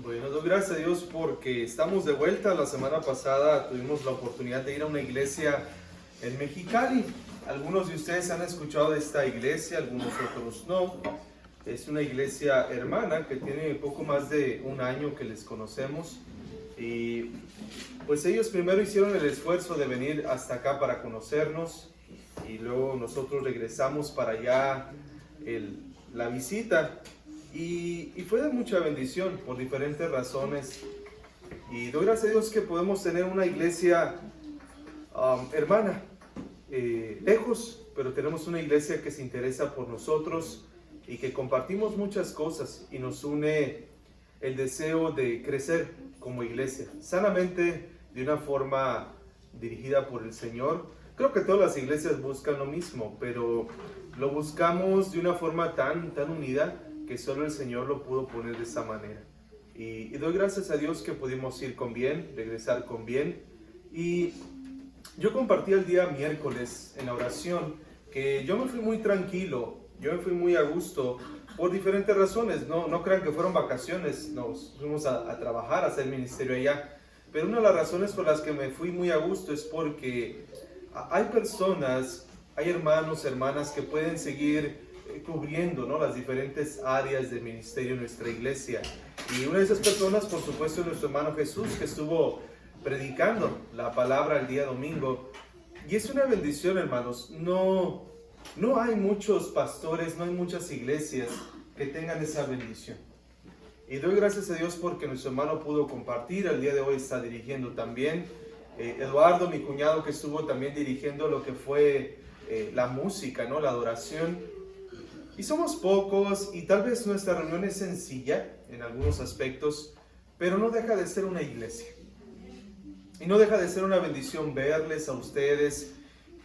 Bueno, doy gracias a Dios porque estamos de vuelta. La semana pasada tuvimos la oportunidad de ir a una iglesia en Mexicali. Algunos de ustedes han escuchado de esta iglesia, algunos otros no. Es una iglesia hermana que tiene poco más de un año que les conocemos. Y pues ellos primero hicieron el esfuerzo de venir hasta acá para conocernos. Y luego nosotros regresamos para allá la visita. Y fue de mucha bendición por diferentes razones. Y doy gracias a Dios que podemos tener una iglesia hermana, lejos, pero tenemos una iglesia que se interesa por nosotros y que compartimos muchas cosas y nos une el deseo de crecer como iglesia, sanamente, de una forma dirigida por el Señor. Creo que todas las iglesias buscan lo mismo, pero lo buscamos de una forma tan unida que solo el Señor lo pudo poner de esa manera. Y doy gracias a Dios que pudimos ir con bien, regresar con bien. Y yo compartí el día miércoles en la oración que yo me fui muy tranquilo, yo me fui muy a gusto por diferentes razones. No crean que fueron vacaciones, nos fuimos a trabajar, a hacer ministerio allá. Pero una de las razones por las que me fui muy a gusto es porque hay personas, hay hermanos, hermanas que pueden seguir cubriendo, ¿no?, las diferentes áreas de ministerio en nuestra iglesia. Y una de esas personas, por supuesto, es nuestro hermano Jesús, que estuvo predicando la palabra el día domingo. Y es una bendición, hermanos. No hay muchos pastores, no hay muchas iglesias que tengan esa bendición. Y doy gracias a Dios porque nuestro hermano pudo compartir. El día de hoy está dirigiendo también. Eduardo, mi cuñado, que estuvo también dirigiendo lo que fue la música, ¿no?, la adoración. Y somos pocos y tal vez nuestra reunión es sencilla en algunos aspectos, pero no deja de ser una iglesia. Y no deja de ser una bendición verles a ustedes.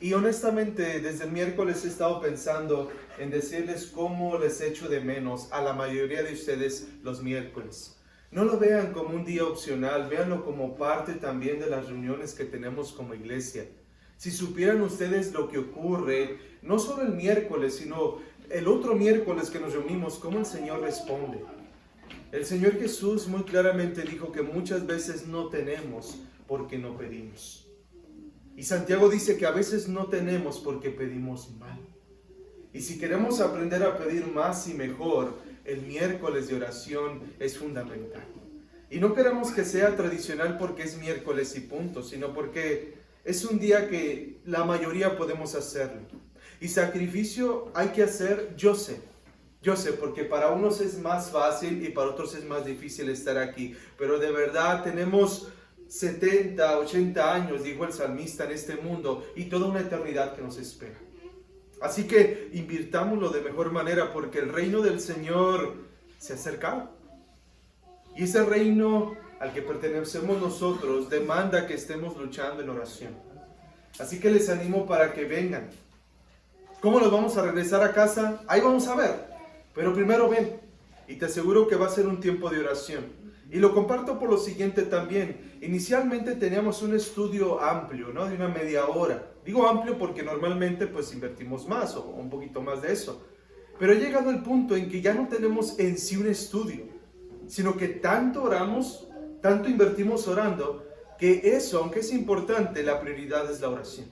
Y honestamente, desde el miércoles he estado pensando en decirles cómo les echo de menos a la mayoría de ustedes los miércoles. No lo vean como un día opcional, véanlo como parte también de las reuniones que tenemos como iglesia. Si supieran ustedes lo que ocurre, no solo el miércoles, sino el otro miércoles que nos reunimos, cómo el Señor responde. El Señor Jesús muy claramente dijo que muchas veces no tenemos porque no pedimos. Y Santiago dice que a veces no tenemos porque pedimos mal. Y si queremos aprender a pedir más y mejor, el miércoles de oración es fundamental. Y no queremos que sea tradicional porque es miércoles y punto, sino porque es un día que la mayoría podemos hacerlo. Y sacrificio hay que hacer, yo sé, porque para unos es más fácil y para otros es más difícil estar aquí. Pero de verdad tenemos 70, 80 años, dijo el salmista, en este mundo y toda una eternidad que nos espera. Así que invirtámoslo de mejor manera porque el reino del Señor se ha acercado. Y ese reino al que pertenecemos nosotros demanda que estemos luchando en oración. Así que les animo para que vengan. ¿Cómo nos vamos a regresar a casa? Ahí vamos a ver. Pero primero ven. Y te aseguro que va a ser un tiempo de oración. Y lo comparto por lo siguiente también. Inicialmente teníamos un estudio amplio, ¿no?, de una media hora. Digo amplio porque normalmente pues invertimos más o un poquito más de eso. Pero ha llegado el punto en que ya no tenemos en sí un estudio, sino que tanto oramos, tanto invertimos orando, que eso, aunque es importante, la prioridad es la oración.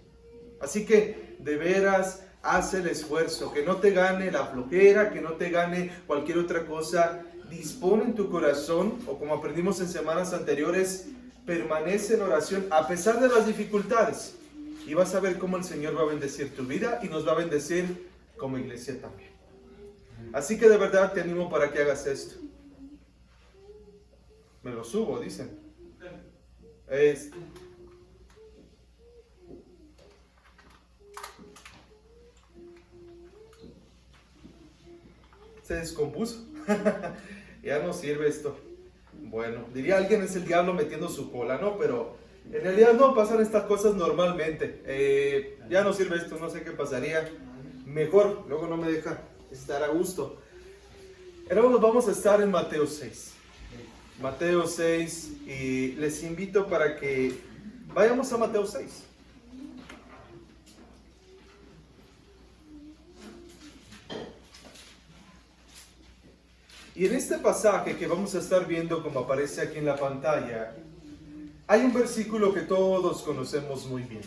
Así que, de veras, haz el esfuerzo, que no te gane la flojera, que no te gane cualquier otra cosa. Dispone en tu corazón, o como aprendimos en semanas anteriores, permanece en oración a pesar de las dificultades. Y vas a ver cómo el Señor va a bendecir tu vida y nos va a bendecir como iglesia también. Así que de verdad te animo para que hagas esto. Me lo subo, dicen. Se descompuso. Ya no sirve esto. Bueno, diría alguien, es el diablo metiendo su cola, ¿no? Pero en realidad no pasan estas cosas normalmente. Ya no sirve esto, no sé qué pasaría. Mejor, luego no me deja estar a gusto. Hermanos, vamos a estar en Mateo 6. Mateo 6, y les invito para que vayamos a Mateo 6. Y en este pasaje que vamos a estar viendo como aparece aquí en la pantalla, hay un versículo que todos conocemos muy bien.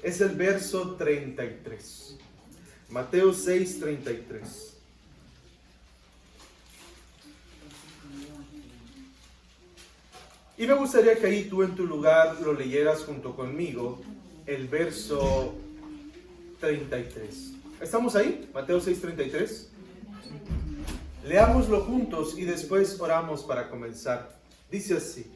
Es el verso 33. Mateo 6:33. Y me gustaría que ahí tú en tu lugar lo leyeras junto conmigo, el verso 33. ¿Estamos ahí? Mateo 6:33. Leámoslo juntos y después oramos para comenzar. Dice así: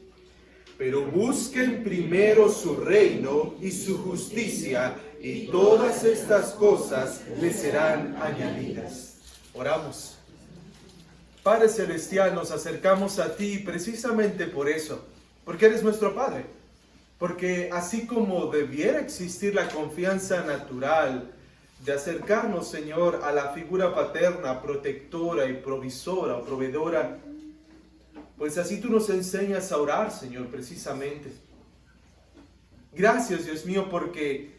pero busquen primero su reino y su justicia, y todas estas cosas les serán añadidas. Oramos. Padre Celestial, nos acercamos a ti precisamente por eso, porque eres nuestro Padre. Porque así como debiera existir la confianza natural de acercarnos, Señor, a la figura paterna, protectora y provisora o proveedora, pues así tú nos enseñas a orar, Señor, precisamente. Gracias, Dios mío, porque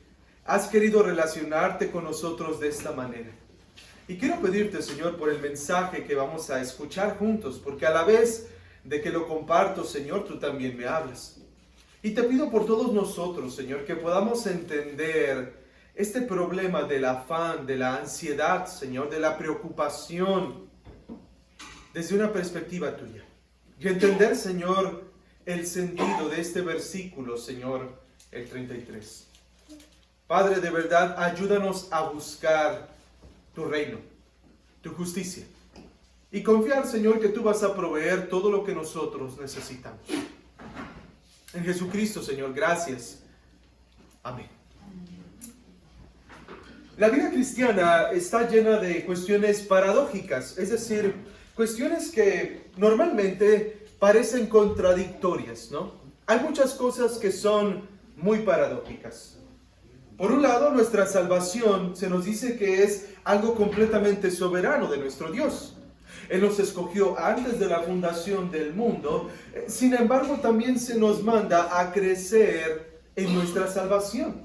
has querido relacionarte con nosotros de esta manera. Y quiero pedirte, Señor, por el mensaje que vamos a escuchar juntos, porque a la vez de que lo comparto, Señor, tú también me hablas. Y te pido por todos nosotros, Señor, que podamos entender este problema del afán, de la ansiedad, Señor, de la preocupación, desde una perspectiva tuya. Y entender, Señor, el sentido de este versículo, Señor, el 33. Padre, de verdad, ayúdanos a buscar tu reino, tu justicia. Y confiar, Señor, que tú vas a proveer todo lo que nosotros necesitamos. En Jesucristo, Señor, gracias. Amén. La vida cristiana está llena de cuestiones paradójicas, es decir, cuestiones que normalmente parecen contradictorias, ¿no? Hay muchas cosas que son muy paradójicas. Por un lado, nuestra salvación se nos dice que es algo completamente soberano de nuestro Dios. Él nos escogió antes de la fundación del mundo, sin embargo también se nos manda a crecer en nuestra salvación.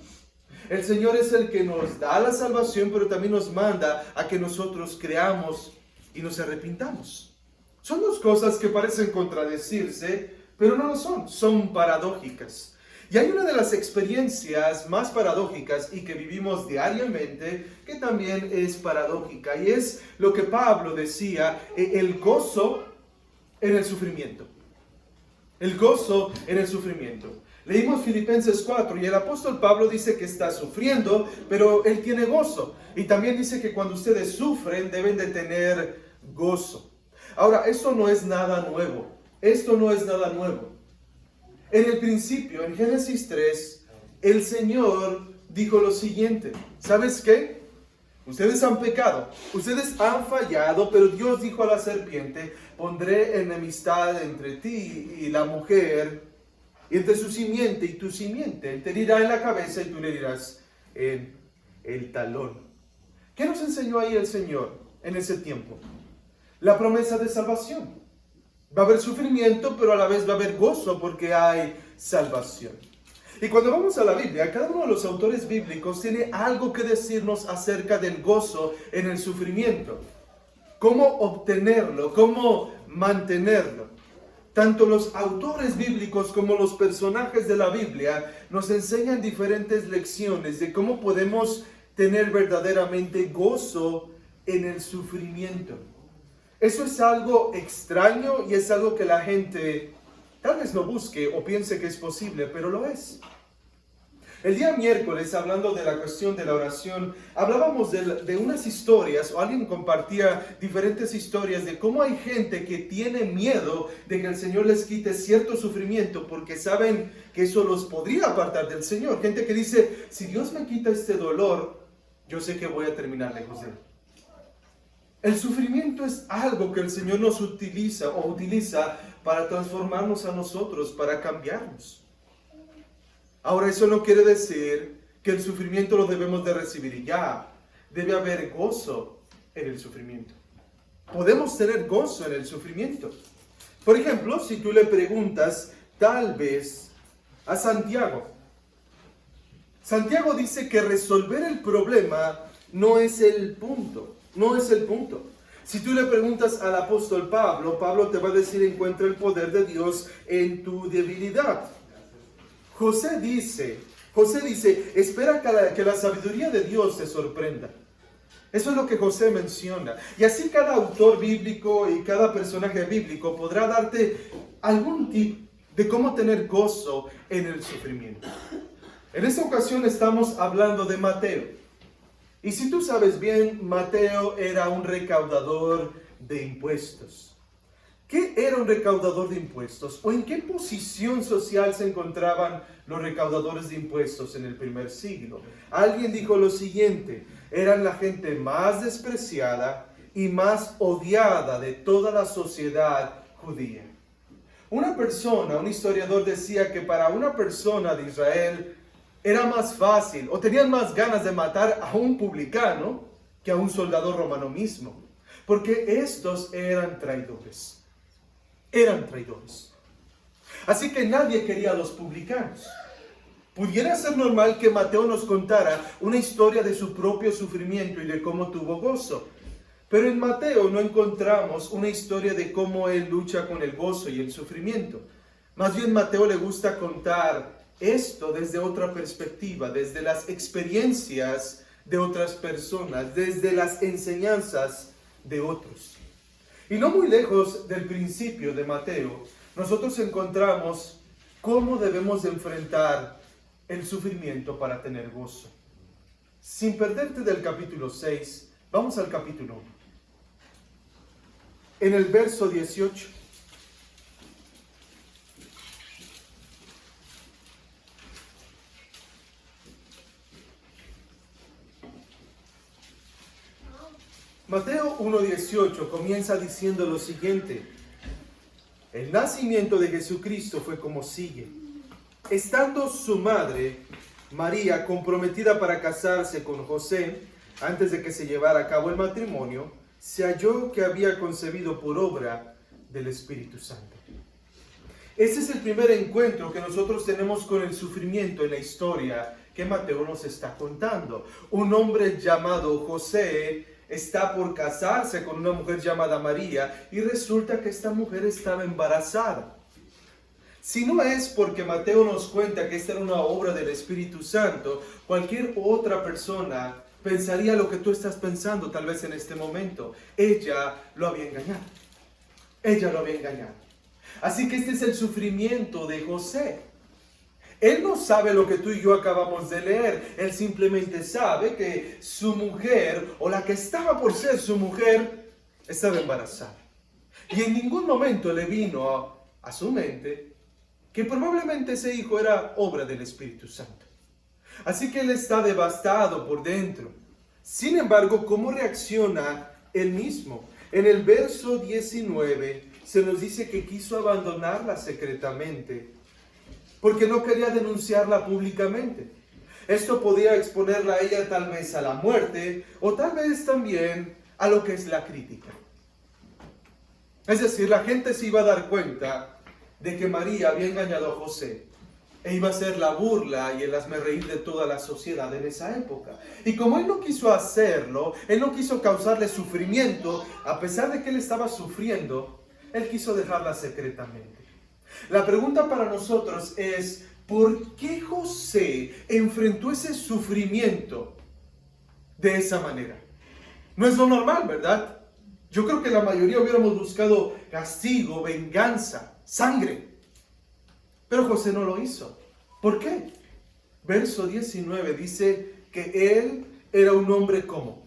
El Señor es el que nos da la salvación, pero también nos manda a que nosotros creamos y nos arrepintamos. Son dos cosas que parecen contradecirse, pero no lo son, son paradójicas. Y hay una de las experiencias más paradójicas y que vivimos diariamente, que también es paradójica, y es lo que Pablo decía, el gozo en el sufrimiento. El gozo en el sufrimiento. Leímos Filipenses 4 y el apóstol Pablo dice que está sufriendo, pero él tiene gozo. Y también dice que cuando ustedes sufren deben de tener gozo. Ahora, esto no es nada nuevo. Esto no es nada nuevo. En el principio, en Génesis 3, el Señor dijo lo siguiente: ¿sabes qué? Ustedes han pecado, ustedes han fallado, pero Dios dijo a la serpiente: pondré enemistad entre ti y la mujer, y entre su simiente y tu simiente. Él te herirá en la cabeza y tú le herirás en el talón. ¿Qué nos enseñó ahí el Señor en ese tiempo? La promesa de salvación. Va a haber sufrimiento, pero a la vez va a haber gozo porque hay salvación. Y cuando vamos a la Biblia, cada uno de los autores bíblicos tiene algo que decirnos acerca del gozo en el sufrimiento. Cómo obtenerlo, cómo mantenerlo. Tanto los autores bíblicos como los personajes de la Biblia nos enseñan diferentes lecciones de cómo podemos tener verdaderamente gozo en el sufrimiento. Eso es algo extraño y es algo que la gente tal vez no busque o piense que es posible, pero lo es. El día miércoles, hablando de la cuestión de la oración, hablábamos de unas historias, o alguien compartía diferentes historias de cómo hay gente que tiene miedo de que el Señor les quite cierto sufrimiento porque saben que eso los podría apartar del Señor. Gente que dice: si Dios me quita este dolor, yo sé que voy a terminar lejos de Él. El sufrimiento es algo que el Señor nos utiliza para transformarnos a nosotros, para cambiarnos. Ahora, eso no quiere decir que el sufrimiento lo debemos de recibir y ya. Debe haber gozo en el sufrimiento. Podemos tener gozo en el sufrimiento. Por ejemplo, si tú le preguntas tal vez a Santiago. Santiago dice que resolver el problema no es el punto. No es el punto. Si tú le preguntas al apóstol Pablo, Pablo te va a decir: encuentra el poder de Dios en tu debilidad. José dice, espera que la sabiduría de Dios te sorprenda. Eso es lo que José menciona. Y así cada autor bíblico y cada personaje bíblico podrá darte algún tip de cómo tener gozo en el sufrimiento. En esta ocasión estamos hablando de Mateo. Y si tú sabes bien, Mateo era un recaudador de impuestos. ¿Qué era un recaudador de impuestos? ¿O en qué posición social se encontraban los recaudadores de impuestos en el primer siglo? Alguien dijo lo siguiente: eran la gente más despreciada y más odiada de toda la sociedad judía. Un historiador decía que para una persona de Israel era más fácil, o tenían más ganas de matar a un publicano que a un soldado romano mismo, porque estos eran traidores. Así que nadie quería a los publicanos. Pudiera ser normal que Mateo nos contara una historia de su propio sufrimiento y de cómo tuvo gozo. Pero en Mateo no encontramos una historia de cómo él lucha con el gozo y el sufrimiento. Más bien, Mateo le gusta contar esto desde otra perspectiva, desde las experiencias de otras personas, desde las enseñanzas de otros. Y no muy lejos del principio de Mateo, nosotros encontramos cómo debemos enfrentar el sufrimiento para tener gozo. Sin perderte del capítulo 6, vamos al capítulo 1. En el verso 18. Mateo 1:18 comienza diciendo lo siguiente: el nacimiento de Jesucristo fue como sigue. Estando su madre, María, comprometida para casarse con José, antes de que se llevara a cabo el matrimonio, se halló que había concebido por obra del Espíritu Santo. Ese es el primer encuentro que nosotros tenemos con el sufrimiento en la historia que Mateo nos está contando. Un hombre llamado José está por casarse con una mujer llamada María y resulta que esta mujer estaba embarazada. Si no es porque Mateo nos cuenta que esta era una obra del Espíritu Santo, cualquier otra persona pensaría lo que tú estás pensando tal vez en este momento. Ella lo había engañado. Así que este es el sufrimiento de José. Él no sabe lo que tú y yo acabamos de leer. Él simplemente sabe que su mujer, o la que estaba por ser su mujer, estaba embarazada. Y en ningún momento le vino a su mente que probablemente ese hijo era obra del Espíritu Santo. Así que él está devastado por dentro. Sin embargo, ¿cómo reacciona él mismo? En el verso 19 se nos dice que quiso abandonarla secretamente porque no quería denunciarla públicamente. Esto podía exponerla a ella tal vez a la muerte o tal vez también a lo que es la crítica. Es decir, la gente se iba a dar cuenta de que María había engañado a José e iba a ser la burla y el hazmerreír de toda la sociedad en esa época. Y como él no quiso hacerlo, él no quiso causarle sufrimiento, a pesar de que él estaba sufriendo, él quiso dejarla secretamente. La pregunta para nosotros es: ¿por qué José enfrentó ese sufrimiento de esa manera? No es lo normal, ¿verdad? Yo creo que la mayoría hubiéramos buscado castigo, venganza, sangre. Pero José no lo hizo. ¿Por qué? Verso 19 dice que él era un hombre ¿cómo?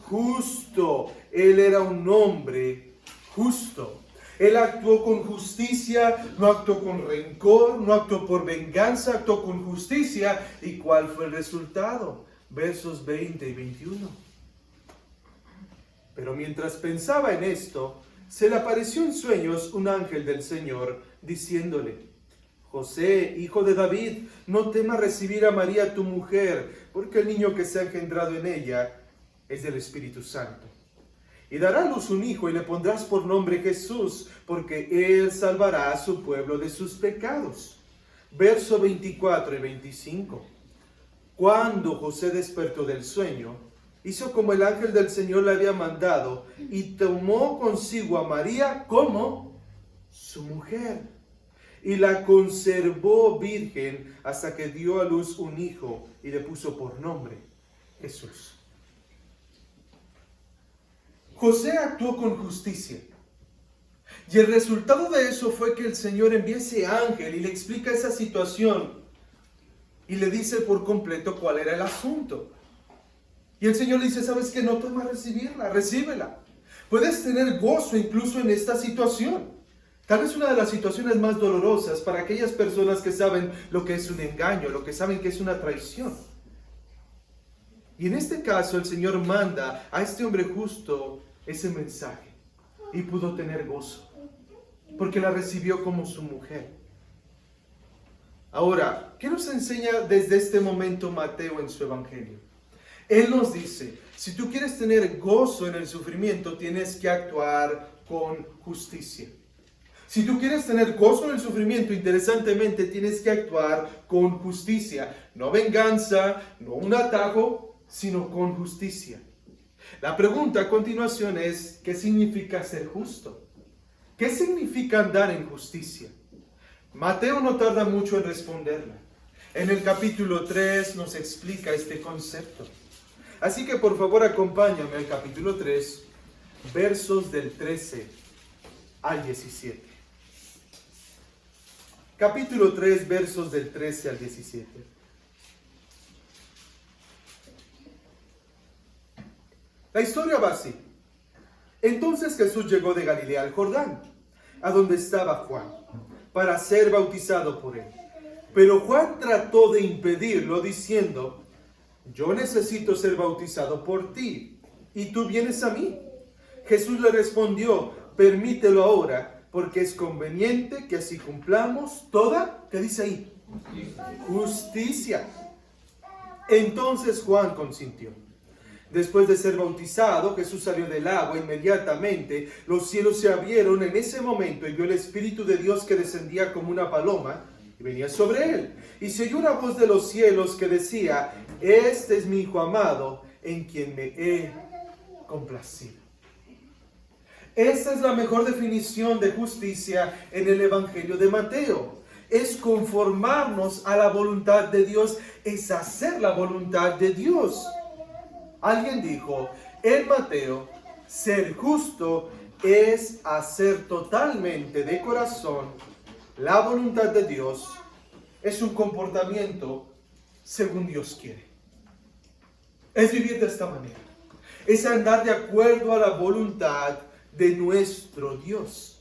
Justo. Él era un hombre justo. Él actuó con justicia, no actuó con rencor, no actuó por venganza, actuó con justicia. ¿Y cuál fue el resultado? Versos 20 y 21. Pero mientras pensaba en esto, se le apareció en sueños un ángel del Señor, diciéndole: José, hijo de David, no temas recibir a María tu mujer, porque el niño que se ha engendrado en ella es del Espíritu Santo. Y dará a luz un hijo y le pondrás por nombre Jesús, porque él salvará a su pueblo de sus pecados. Verso 24 y 25. Cuando José despertó del sueño, hizo como el ángel del Señor le había mandado y tomó consigo a María como su mujer y la conservó virgen hasta que dio a luz un hijo y le puso por nombre Jesús. José actuó con justicia. Y el resultado de eso fue que el Señor envía ese ángel y le explica esa situación y le dice por completo cuál era el asunto. Y el Señor le dice, ¿sabes qué? No temas recibirla, recíbela. Puedes tener gozo incluso en esta situación. Tal vez una de las situaciones más dolorosas para aquellas personas que saben lo que es un engaño, lo que saben que es una traición. Y en este caso el Señor manda a este hombre justo ese mensaje y pudo tener gozo, porque la recibió como su mujer. Ahora, ¿qué nos enseña desde este momento Mateo en su evangelio? Él nos dice, si tú quieres tener gozo en el sufrimiento, tienes que actuar con justicia. Si tú quieres tener gozo en el sufrimiento, interesantemente, tienes que actuar con justicia. No venganza, no un atajo, sino con justicia. La pregunta a continuación es, ¿qué significa ser justo? ¿Qué significa andar en justicia? Mateo no tarda mucho en responderla. En el capítulo 3 nos explica este concepto. Así que por favor acompáñame al capítulo 3, versos del 13 al 17. Capítulo 3, versos del 13 al 17. La historia va así. Entonces Jesús llegó de Galilea al Jordán, a donde estaba Juan, para ser bautizado por él. Pero Juan trató de impedirlo, diciendo, yo necesito ser bautizado por ti, y tú vienes a mí. Jesús le respondió, permítelo ahora, porque es conveniente que así cumplamos toda, ¿qué dice ahí? Justicia. Entonces Juan consintió. Después de ser bautizado, Jesús salió del agua. Inmediatamente los cielos se abrieron en ese momento y vio el Espíritu de Dios que descendía como una paloma y venía sobre él. Y se oyó una voz de los cielos que decía, este es mi Hijo amado, en quien me he complacido. Esta es la mejor definición de justicia en el Evangelio de Mateo. Es conformarnos a la voluntad de Dios, es hacer la voluntad de Dios. Alguien dijo, en Mateo, ser justo es hacer totalmente de corazón la voluntad de Dios. Es un comportamiento según Dios quiere. Es vivir de esta manera. Es andar de acuerdo a la voluntad de nuestro Dios.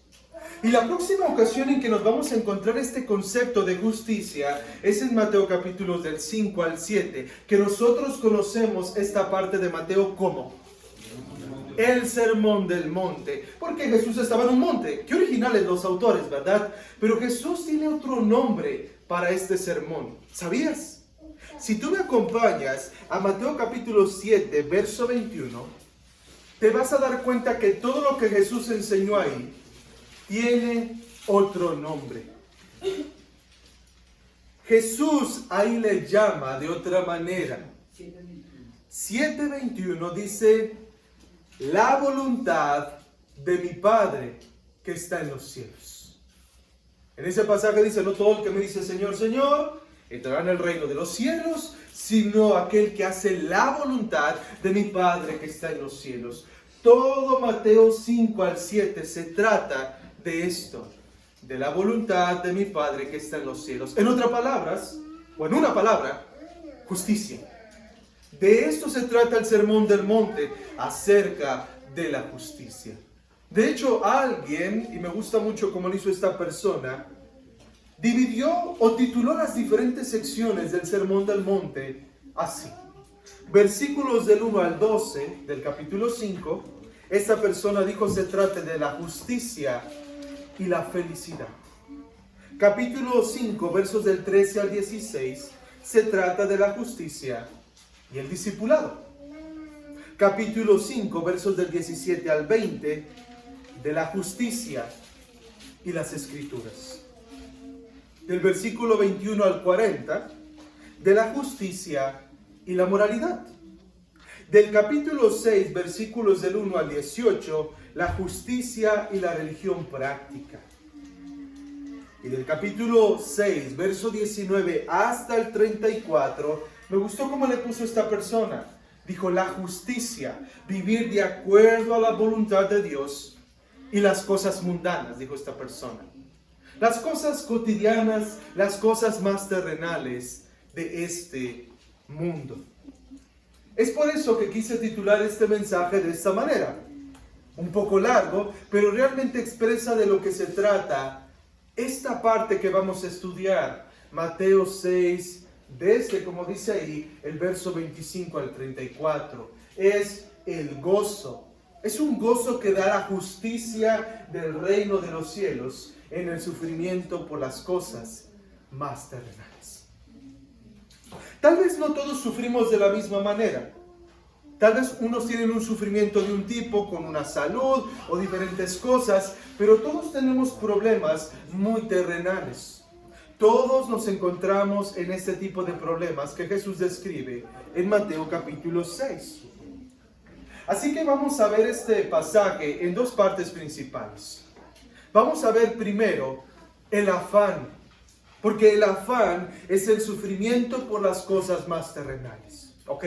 Y la próxima ocasión en que nos vamos a encontrar este concepto de justicia es en Mateo capítulos del 5 al 7, que nosotros conocemos esta parte de Mateo como el Sermón del Monte, porque Jesús estaba en un monte. Qué originales los autores, ¿verdad? Pero Jesús tiene otro nombre para este sermón. ¿Sabías? Si tú me acompañas a Mateo capítulo 7, verso 21, te vas a dar cuenta que todo lo que Jesús enseñó ahí tiene otro nombre. Jesús ahí le llama de otra manera. 7:21 dice, la voluntad de mi Padre que está en los cielos. En ese pasaje dice, no todo el que me dice Señor, Señor, entrará en el reino de los cielos, sino aquel que hace la voluntad de mi Padre que está en los cielos. Todo Mateo 5 al 7 se trata de esto, de la voluntad de mi Padre que está en los cielos. En otras palabras, o en una palabra, justicia. De esto se trata el Sermón del Monte, acerca de la justicia. De hecho, alguien, y me gusta mucho cómo lo hizo esta persona, dividió o tituló las diferentes secciones del Sermón del Monte así. Versículos del 1 al 12 del capítulo 5, esta persona dijo se trata de la justicia y la felicidad. Capítulo 5, versos del 13 al 16, se trata de la justicia y el discipulado. Capítulo 5, versos del 17 al 20, de la justicia y las escrituras. Del versículo 21 al 40, de la justicia y la moralidad. Del capítulo 6, versículos del 1 al 18, la justicia y la religión práctica. Y del capítulo 6, verso 19 hasta el 34, me gustó cómo le puso esta persona. Dijo, la justicia, vivir de acuerdo a la voluntad de Dios, y las cosas mundanas, dijo esta persona. Las cosas cotidianas, las cosas más terrenales de este mundo. Es por eso que quise titular este mensaje de esta manera. Un poco largo, pero realmente expresa de lo que se trata esta parte que vamos a estudiar. Mateo 6, desde, como dice ahí, el verso 25 al 34. Es el gozo. Es un gozo que da la justicia del reino de los cielos en el sufrimiento por las cosas más terrenales. Tal vez no todos sufrimos de la misma manera. Tal vez unos tienen un sufrimiento de un tipo, con una salud o diferentes cosas, pero todos tenemos problemas muy terrenales. Todos nos encontramos en este tipo de problemas que Jesús describe en Mateo capítulo 6. Así que vamos a ver este pasaje en dos partes principales. Vamos a ver primero el afán, porque el afán es el sufrimiento por las cosas más terrenales, ¿ok?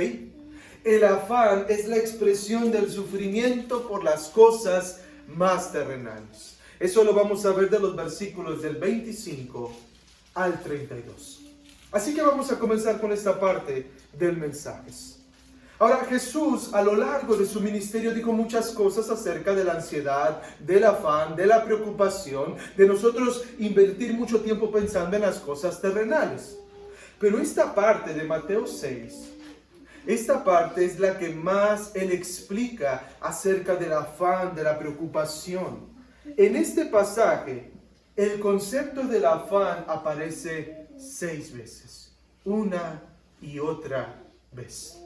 El afán es la expresión del sufrimiento por las cosas más terrenales. Eso lo vamos a ver de los versículos del 25 al 32. Así que vamos a comenzar con esta parte del mensaje. Ahora, Jesús a lo largo de su ministerio dijo muchas cosas acerca de la ansiedad, del afán, de la preocupación, de nosotros invertir mucho tiempo pensando en las cosas terrenales. Pero esta parte de Mateo 6, esta parte es la que más Él explica acerca del afán, de la preocupación. En este pasaje, el concepto del afán aparece 6 veces, una y otra vez.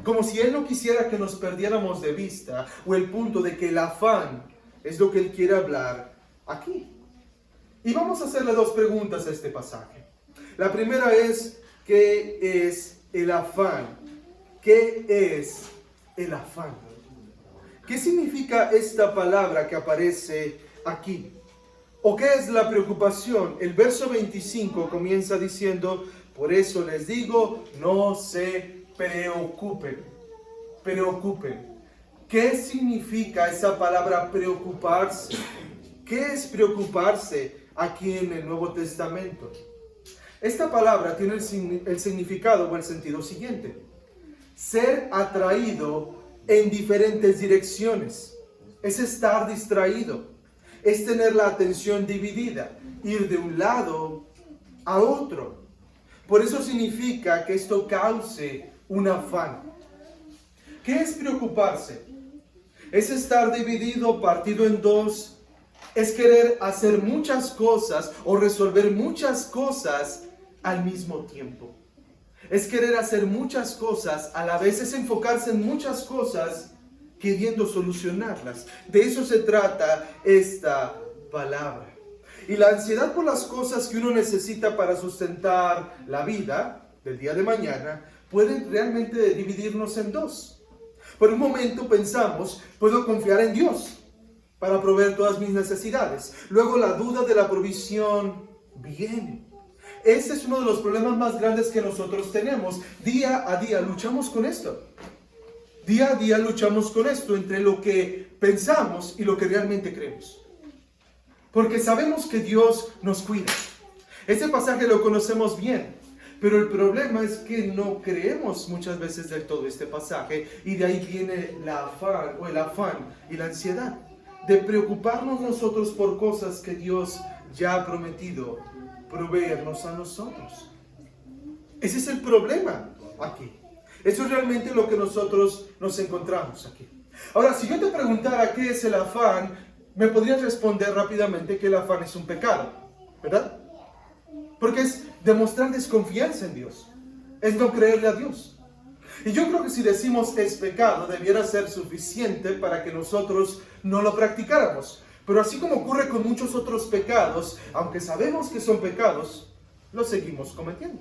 Como si Él no quisiera que nos perdiéramos de vista, o el punto de que el afán es lo que Él quiere hablar aquí. Y vamos a hacerle 2 preguntas a este pasaje. La primera es, ¿qué es el afán? ¿Qué es el afán? ¿Qué significa esta palabra que aparece aquí? ¿O qué es la preocupación? El verso 25 comienza diciendo, por eso les digo, no se preocupen. ¿Qué significa esa palabra preocuparse? ¿Qué es preocuparse aquí en el Nuevo Testamento? Esta palabra tiene el significado o el sentido siguiente: ser atraído en diferentes direcciones. Es estar distraído. Es tener la atención dividida. Ir de un lado a otro. Por eso significa que esto cause un afán. ¿Qué es preocuparse? Es estar dividido, partido en dos. Es querer hacer muchas cosas o resolver muchas cosas al mismo tiempo. Es querer hacer muchas cosas a la vez. Es enfocarse en muchas cosas queriendo solucionarlas. De eso se trata esta palabra. Y la ansiedad por las cosas que uno necesita para sustentar la vida del día de mañana puede realmente dividirnos en 2. Por un momento pensamos, puedo confiar en Dios para proveer todas mis necesidades. Luego la duda de la provisión viene. Ese es uno de los problemas más grandes que nosotros tenemos. Día a día luchamos con esto. Día a día luchamos con esto entre lo que pensamos y lo que realmente creemos. Porque sabemos que Dios nos cuida. Este pasaje lo conocemos bien. Pero el problema es que no creemos muchas veces del todo este pasaje, y de ahí viene el afán y la ansiedad de preocuparnos nosotros por cosas que Dios ya ha prometido proveernos a nosotros. Ese es el problema aquí. Eso es realmente lo que nosotros nos encontramos aquí. Ahora, si yo te preguntara qué es el afán, me podrías responder rápidamente que el afán es un pecado, ¿verdad? Porque es demostrar desconfianza en Dios. Es no creerle a Dios. Y yo creo que si decimos es pecado, debiera ser suficiente para que nosotros no lo practicáramos. Pero así como ocurre con muchos otros pecados, aunque sabemos que son pecados, los seguimos cometiendo.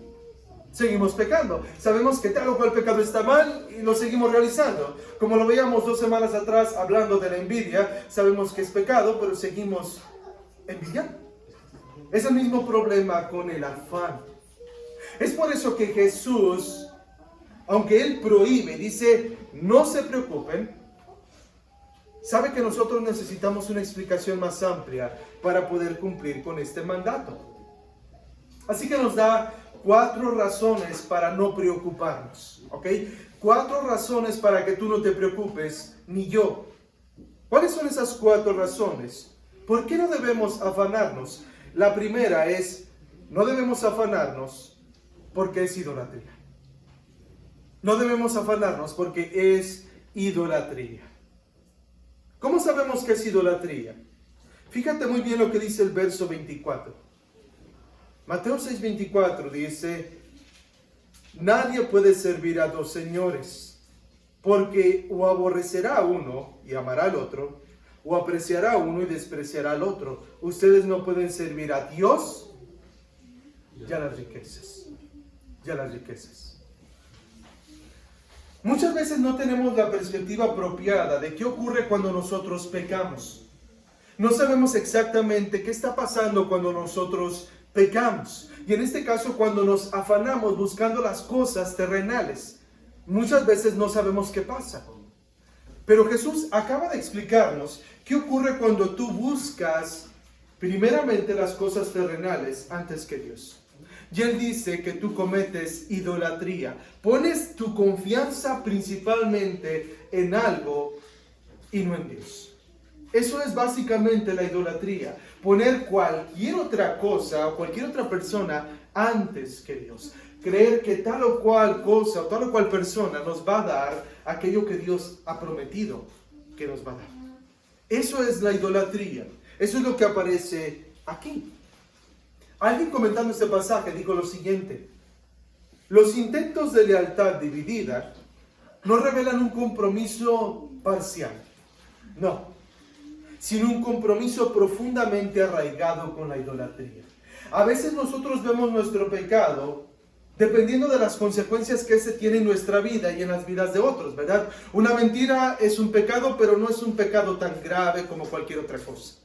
seguimos pecando. Sabemos que tal o cual pecado está mal y lo seguimos realizando. Como lo veíamos 2 semanas atrás hablando de la envidia, sabemos que es pecado, pero seguimos envidiando. Es el mismo problema con el afán. Es por eso que Jesús, aunque Él prohíbe, dice, no se preocupen, sabe que nosotros necesitamos una explicación más amplia para poder cumplir con este mandato. Así que nos da 4 razones para no preocuparnos, ¿ok? 4 razones para que tú no te preocupes, ni yo. ¿Cuáles son esas 4 razones? ¿Por qué no debemos afanarnos? La primera es, no debemos afanarnos porque es idolatría. No debemos afanarnos porque es idolatría. ¿Cómo sabemos que es idolatría? Fíjate muy bien lo que dice el verso 24. Mateo 6:24 dice, nadie puede servir a 2 señores, porque o aborrecerá a uno y amará al otro, o apreciará a uno y despreciará al otro. Ustedes no pueden servir a Dios y a las riquezas. Y a las riquezas. Muchas veces no tenemos la perspectiva apropiada de qué ocurre cuando nosotros pecamos. No sabemos exactamente qué está pasando cuando nosotros pecamos. Y en este caso, cuando nos afanamos buscando las cosas terrenales, muchas veces no sabemos qué pasa. Pero Jesús acaba de explicarnos qué ocurre cuando tú buscas primeramente las cosas terrenales antes que Dios. Y Él dice que tú cometes idolatría. Pones tu confianza principalmente en algo y no en Dios. Eso es básicamente la idolatría. Poner cualquier otra cosa o cualquier otra persona antes que Dios. Creer que tal o cual cosa o tal o cual persona nos va a dar aquello que Dios ha prometido que nos va a dar. Eso es la idolatría. Eso es lo que aparece aquí. Alguien comentando este pasaje dijo lo siguiente: los intentos de lealtad dividida no revelan un compromiso parcial, no, sino un compromiso profundamente arraigado con la idolatría. A veces nosotros vemos nuestro pecado dependiendo de las consecuencias que ese tiene en nuestra vida y en las vidas de otros, ¿verdad? Una mentira es un pecado, pero no es un pecado tan grave como cualquier otra cosa.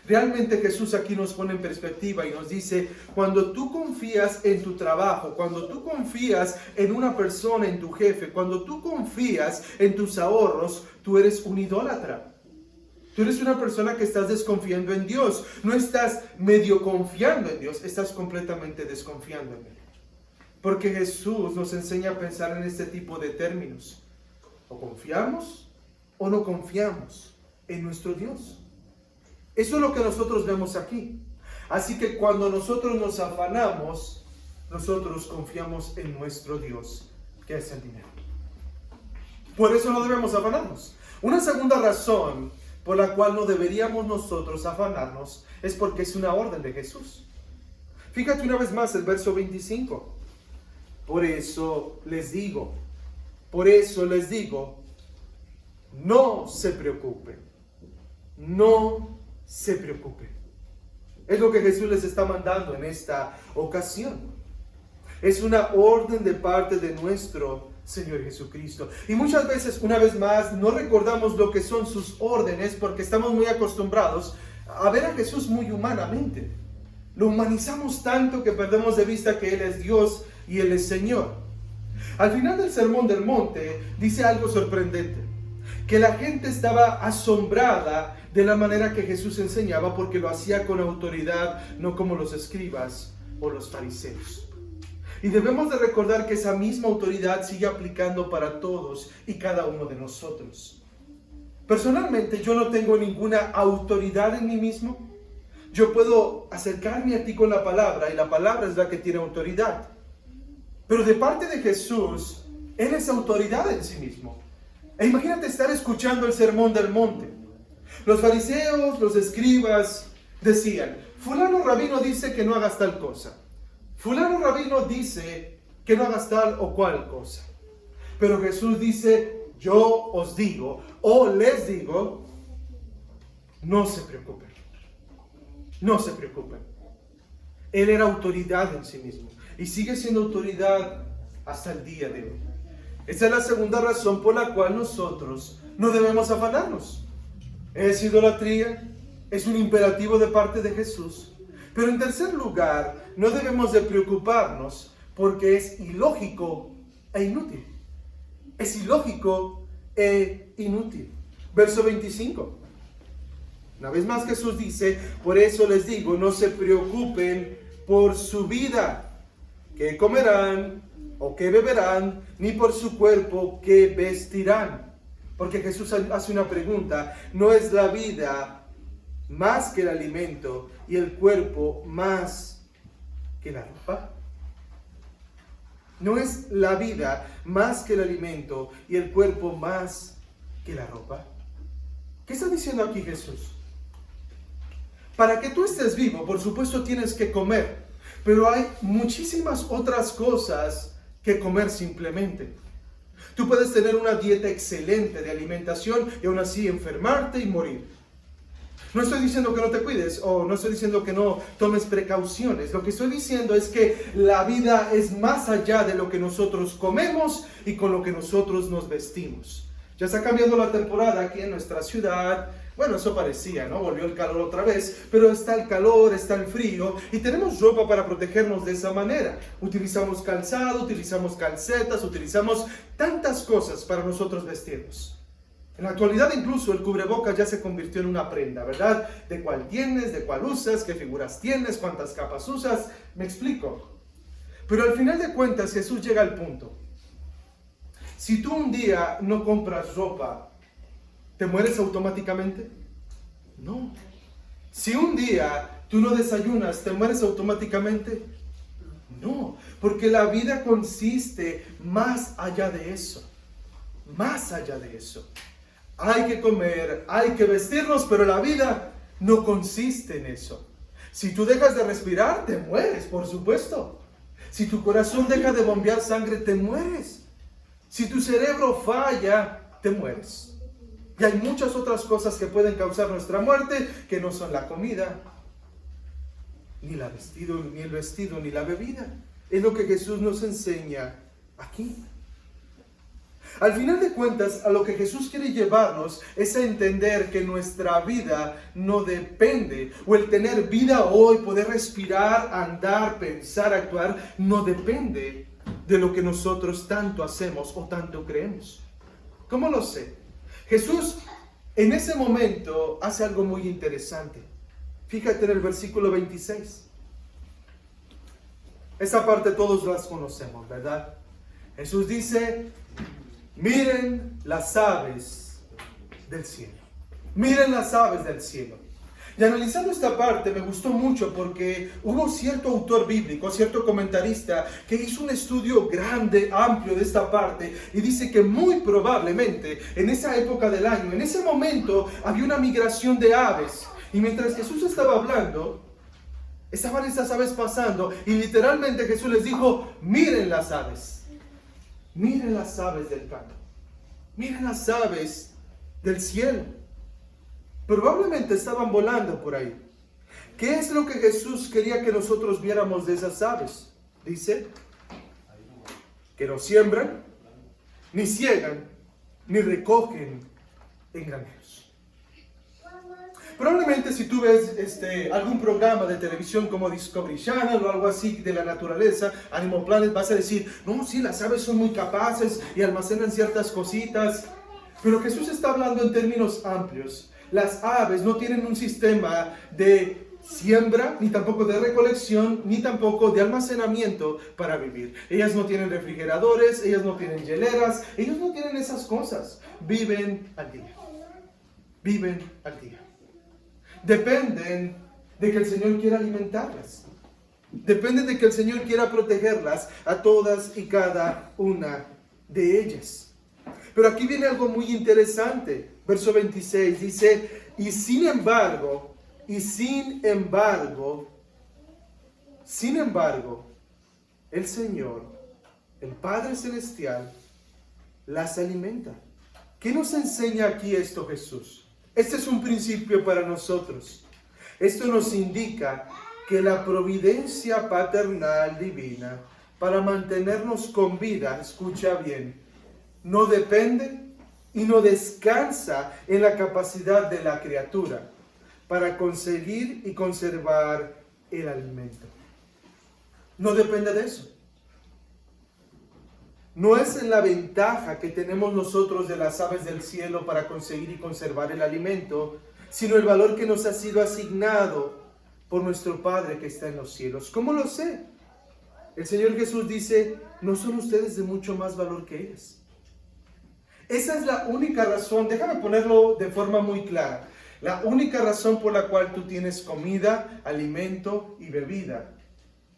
Realmente Jesús aquí nos pone en perspectiva y nos dice, cuando tú confías en tu trabajo, cuando tú confías en una persona, en tu jefe, cuando tú confías en tus ahorros, tú eres un idólatra. Tú eres una persona que estás desconfiando en Dios. No estás medio confiando en Dios, estás completamente desconfiando en Él. Porque Jesús nos enseña a pensar en este tipo de términos. O confiamos o no confiamos en nuestro Dios. Eso es lo que nosotros vemos aquí. Así que cuando nosotros nos afanamos, nosotros confiamos en nuestro Dios, que es el dinero. Por eso no debemos afanarnos. Una segunda razón por la cual no deberíamos nosotros afanarnos es porque es una orden de Jesús. Fíjate una vez más el verso 25. Por eso les digo, no se preocupen. No se preocupen. Es lo que Jesús les está mandando en esta ocasión. Es una orden de parte de nuestro Señor Jesucristo. Y muchas veces, una vez más, no recordamos lo que son sus órdenes porque estamos muy acostumbrados a ver a Jesús muy humanamente. Lo humanizamos tanto que perdemos de vista que Él es Dios y Él es Señor. Al final del Sermón del Monte dice algo sorprendente, que la gente estaba asombrada de la manera que Jesús enseñaba porque lo hacía con autoridad, no como los escribas o los fariseos. Y debemos de recordar que esa misma autoridad sigue aplicando para todos y cada uno de nosotros. Personalmente, yo no tengo ninguna autoridad en mí mismo. Yo puedo acercarme a ti con la palabra y la palabra es la que tiene autoridad. Pero de parte de Jesús, Él es autoridad en sí mismo. E imagínate estar escuchando el Sermón del Monte. Los fariseos, los escribas decían, fulano rabino dice que no hagas tal cosa. Fulano rabino dice que no hagas tal o cual cosa. Pero Jesús dice, yo os digo o les digo, no se preocupen. No se preocupen. Él era autoridad en sí mismo. y sigue siendo autoridad hasta el día de hoy. Esa es la segunda razón por la cual nosotros no debemos afanarnos. Es idolatría, es un imperativo de parte de Jesús. Pero en tercer lugar, no debemos de preocuparnos porque es ilógico e inútil. Es ilógico e inútil. Verso 25. Una vez más Jesús dice, por eso les digo, no se preocupen por su vida, qué comerán o qué beberán, ni por su cuerpo, qué vestirán. Porque Jesús hace una pregunta, ¿no es la vida más que el alimento y el cuerpo más que la ropa? ¿No es la vida más que el alimento y el cuerpo más que la ropa? ¿Qué está diciendo aquí Jesús? Para que tú estés vivo, por supuesto tienes que comer, pero hay muchísimas otras cosas que comer simplemente. Tú puedes tener una dieta excelente de alimentación y aún así enfermarte y morir. No estoy diciendo que no te cuides o no estoy diciendo que no tomes precauciones. Lo que estoy diciendo es que la vida es más allá de lo que nosotros comemos y con lo que nosotros nos vestimos. Ya está cambiando la temporada aquí en nuestra ciudad. Bueno, eso parecía, ¿no? Volvió el calor otra vez, pero está el calor, está el frío y tenemos ropa para protegernos de esa manera. Utilizamos calzado, utilizamos calcetas, utilizamos tantas cosas para nosotros vestirnos. En la actualidad incluso el cubrebocas ya se convirtió en una prenda, ¿verdad? De cuál tienes, de cuál usas, qué figuras tienes, cuántas capas usas, me explico. Pero al final de cuentas Jesús llega al punto. Si tú un día no compras ropa, ¿te mueres automáticamente? No. Si un día tú no desayunas, ¿te mueres automáticamente? No, porque la vida consiste más allá de eso. Más allá de eso. Hay que comer, hay que vestirnos, pero la vida no consiste en eso. Si tú dejas de respirar, te mueres, por supuesto. Si tu corazón deja de bombear sangre, te mueres. Si tu cerebro falla, te mueres. Y hay muchas otras cosas que pueden causar nuestra muerte, que no son la comida, ni el vestido, ni la bebida. Es lo que Jesús nos enseña aquí. Al final de cuentas, a lo que Jesús quiere llevarnos es a entender que nuestra vida no depende, o el tener vida hoy, poder respirar, andar, pensar, actuar, no depende de lo que nosotros tanto hacemos o tanto creemos. ¿Cómo lo sé? Jesús en ese momento hace algo muy interesante. Fíjate en el versículo 26. Esa parte todos las conocemos, ¿verdad? Jesús dice, miren las aves del cielo. Miren las aves del cielo. Y analizando esta parte me gustó mucho porque hubo cierto autor bíblico, cierto comentarista que hizo un estudio grande, amplio de esta parte y dice que muy probablemente en esa época del año, en ese momento había una migración de aves y mientras Jesús estaba hablando, estaban esas aves pasando y literalmente Jesús les dijo, miren las aves del campo, miren las aves del cielo. Probablemente estaban volando por ahí. ¿Qué es lo que Jesús quería que nosotros viéramos de esas aves? Dice que no siembran, ni ciegan, ni recogen en graneros. Probablemente si tú ves algún programa de televisión como Discovery Channel o algo así de la naturaleza, Animal Planet, vas a decir, no, sí, las aves son muy capaces y almacenan ciertas cositas. Pero Jesús está hablando en términos amplios. Las aves no tienen un sistema de siembra, ni tampoco de recolección, ni tampoco de almacenamiento para vivir. Ellas no tienen refrigeradores, ellas no tienen hieleras, ellos no tienen esas cosas. Viven al día. Viven al día. Dependen de que el Señor quiera alimentarlas. Dependen de que el Señor quiera protegerlas a todas y cada una de ellas. Pero aquí viene algo muy interesante. Verso 26 dice, y sin embargo, el Señor, el Padre Celestial, las alimenta. ¿Qué nos enseña aquí esto Jesús? Este es un principio para nosotros. Esto nos indica que la providencia paternal divina para mantenernos con vida, escucha bien, no depende y no descansa en la capacidad de la criatura para conseguir y conservar el alimento. No depende de eso. No es en la ventaja que tenemos nosotros de las aves del cielo para conseguir y conservar el alimento, sino el valor que nos ha sido asignado por nuestro Padre que está en los cielos. ¿Cómo lo sé? El Señor Jesús dice, ¿no son ustedes de mucho más valor que ellas? Esa es la única razón, déjame ponerlo de forma muy clara, la única razón por la cual tú tienes comida, alimento y bebida,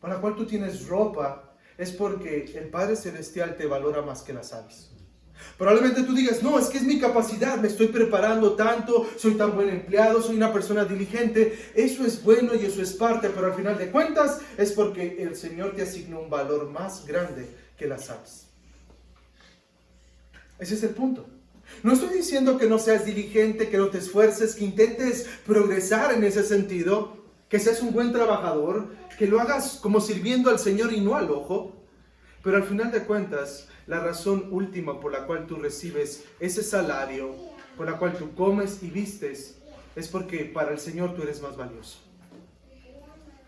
por la cual tú tienes ropa, es porque el Padre Celestial te valora más que las aves. Probablemente tú digas, no, es que es mi capacidad, me estoy preparando tanto, soy tan buen empleado, soy una persona diligente. Eso es bueno y eso es parte, pero al final de cuentas es porque el Señor te asignó un valor más grande que las aves. Ese es el punto. No estoy diciendo que no seas diligente, que no te esfuerces, que intentes progresar en ese sentido, que seas un buen trabajador, que lo hagas como sirviendo al Señor y no al ojo. Pero al final de cuentas, la razón última por la cual tú recibes ese salario, por la cual tú comes y vistes, es porque para el Señor tú eres más valioso.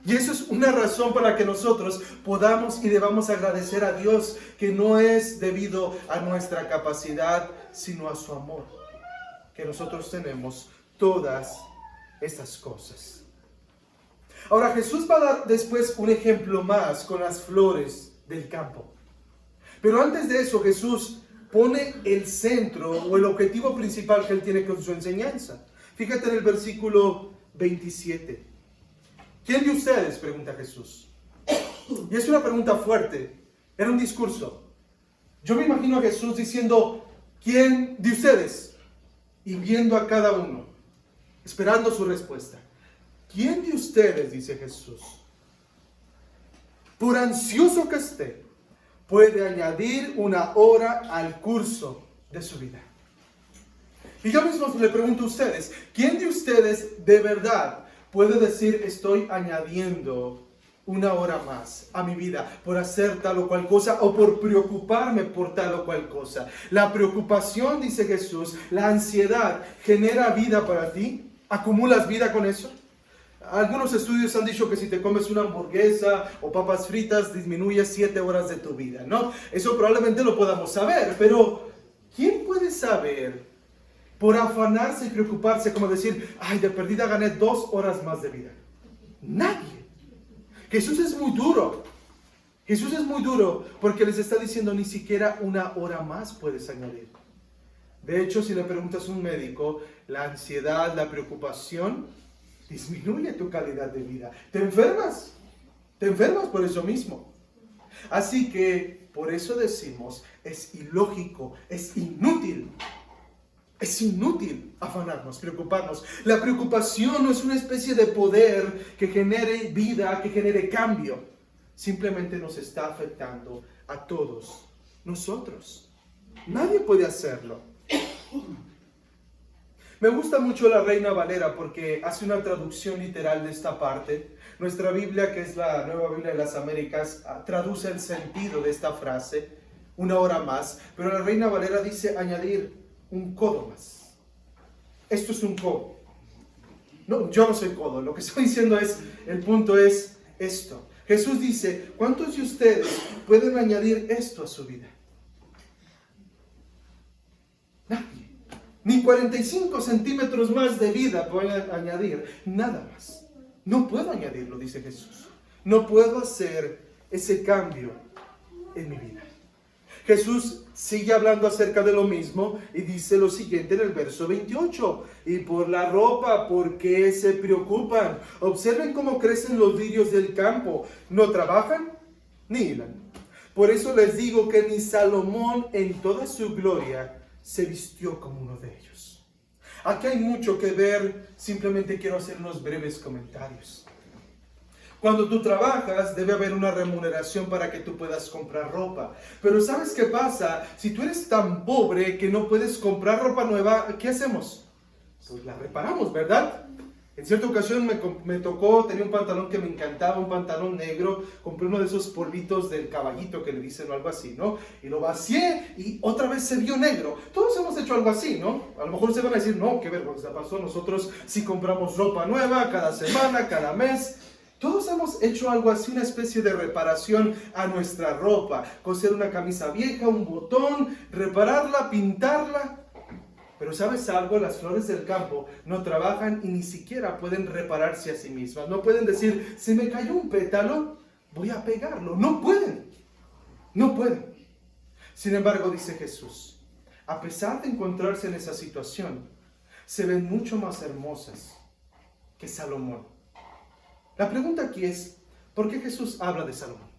Y eso es una razón para que nosotros podamos y debamos agradecer a Dios, que no es debido a nuestra capacidad, sino a su amor, que nosotros tenemos todas estas cosas. Ahora Jesús va a dar después un ejemplo más con las flores del campo. Pero antes de eso Jesús pone el centro o el objetivo principal que él tiene con su enseñanza. Fíjate en el versículo 27. ¿Quién de ustedes? Pregunta Jesús. Y es una pregunta fuerte. Era un discurso. Yo me imagino a Jesús diciendo, ¿quién de ustedes? Y viendo a cada uno, esperando su respuesta. ¿Quién de ustedes, dice Jesús, por ansioso que esté, puede añadir una hora al curso de su vida? Y yo mismo le pregunto a ustedes, ¿quién de ustedes de verdad puede decir, estoy añadiendo una hora más a mi vida por hacer tal o cual cosa o por preocuparme por tal o cual cosa? La preocupación, dice Jesús, la ansiedad, ¿genera vida para ti? ¿Acumulas vida con eso? Algunos estudios han dicho que si te comes una hamburguesa o papas fritas disminuye 7 horas de tu vida, ¿no? Eso probablemente lo podamos saber, pero ¿quién puede saber por afanarse y preocuparse como decir, ay, de perdida gané 2 horas más de vida? Nadie. Jesús es muy duro. Jesús es muy duro porque les está diciendo ni siquiera una hora más puedes añadir. De hecho, si le preguntas a un médico, la ansiedad, la preocupación disminuye tu calidad de vida. Te enfermas por eso mismo. Así que, por eso decimos, es ilógico, es inútil afanarnos, preocuparnos. La preocupación no es una especie de poder que genere vida, que genere cambio. Simplemente nos está afectando a todos nosotros. Nadie puede hacerlo. Me gusta mucho la Reina Valera porque hace una traducción literal de esta parte. Nuestra Biblia, que es la Nueva Biblia de las Américas, traduce el sentido de esta frase, una hora más. Pero la Reina Valera dice añadir un codo más. Esto es un codo. No, yo no soy codo. Lo que estoy diciendo es, el punto es esto. Jesús dice, ¿cuántos de ustedes pueden añadir esto a su vida? Nadie. Ni 45 centímetros más de vida pueden añadir. Nada más. No puedo añadirlo, dice Jesús. No puedo hacer ese cambio en mi vida. Jesús sigue hablando acerca de lo mismo y dice lo siguiente en el verso 28. Y por la ropa, ¿por qué se preocupan? Observen cómo crecen los lirios del campo. No trabajan ni hilan. Por eso les digo que ni Salomón en toda su gloria se vistió como uno de ellos. Aquí hay mucho que ver, simplemente quiero hacer unos breves comentarios. Cuando tú trabajas, debe haber una remuneración para que tú puedas comprar ropa. Pero ¿sabes qué pasa? Si tú eres tan pobre que no puedes comprar ropa nueva, ¿qué hacemos? Pues la reparamos, ¿verdad? En cierta ocasión me tocó, tenía un pantalón que me encantaba, un pantalón negro, compré uno de esos polvitos del caballito que le dicen o algo así, ¿no? Y lo vacié y otra vez se vio negro. Todos hemos hecho algo así, ¿no? A lo mejor se van a decir, no, qué vergüenza pasó, nosotros sí compramos ropa nueva cada semana, cada mes. Todos hemos hecho algo así, una especie de reparación a nuestra ropa. Coser una camisa vieja, un botón, repararla, pintarla. Pero ¿sabes algo? Las flores del campo no trabajan y ni siquiera pueden repararse a sí mismas. No pueden decir, se me cayó un pétalo, voy a pegarlo. No pueden. No pueden. Sin embargo, dice Jesús, a pesar de encontrarse en esa situación, se ven mucho más hermosas que Salomón. La pregunta aquí es, ¿por qué Jesús habla de Salomón?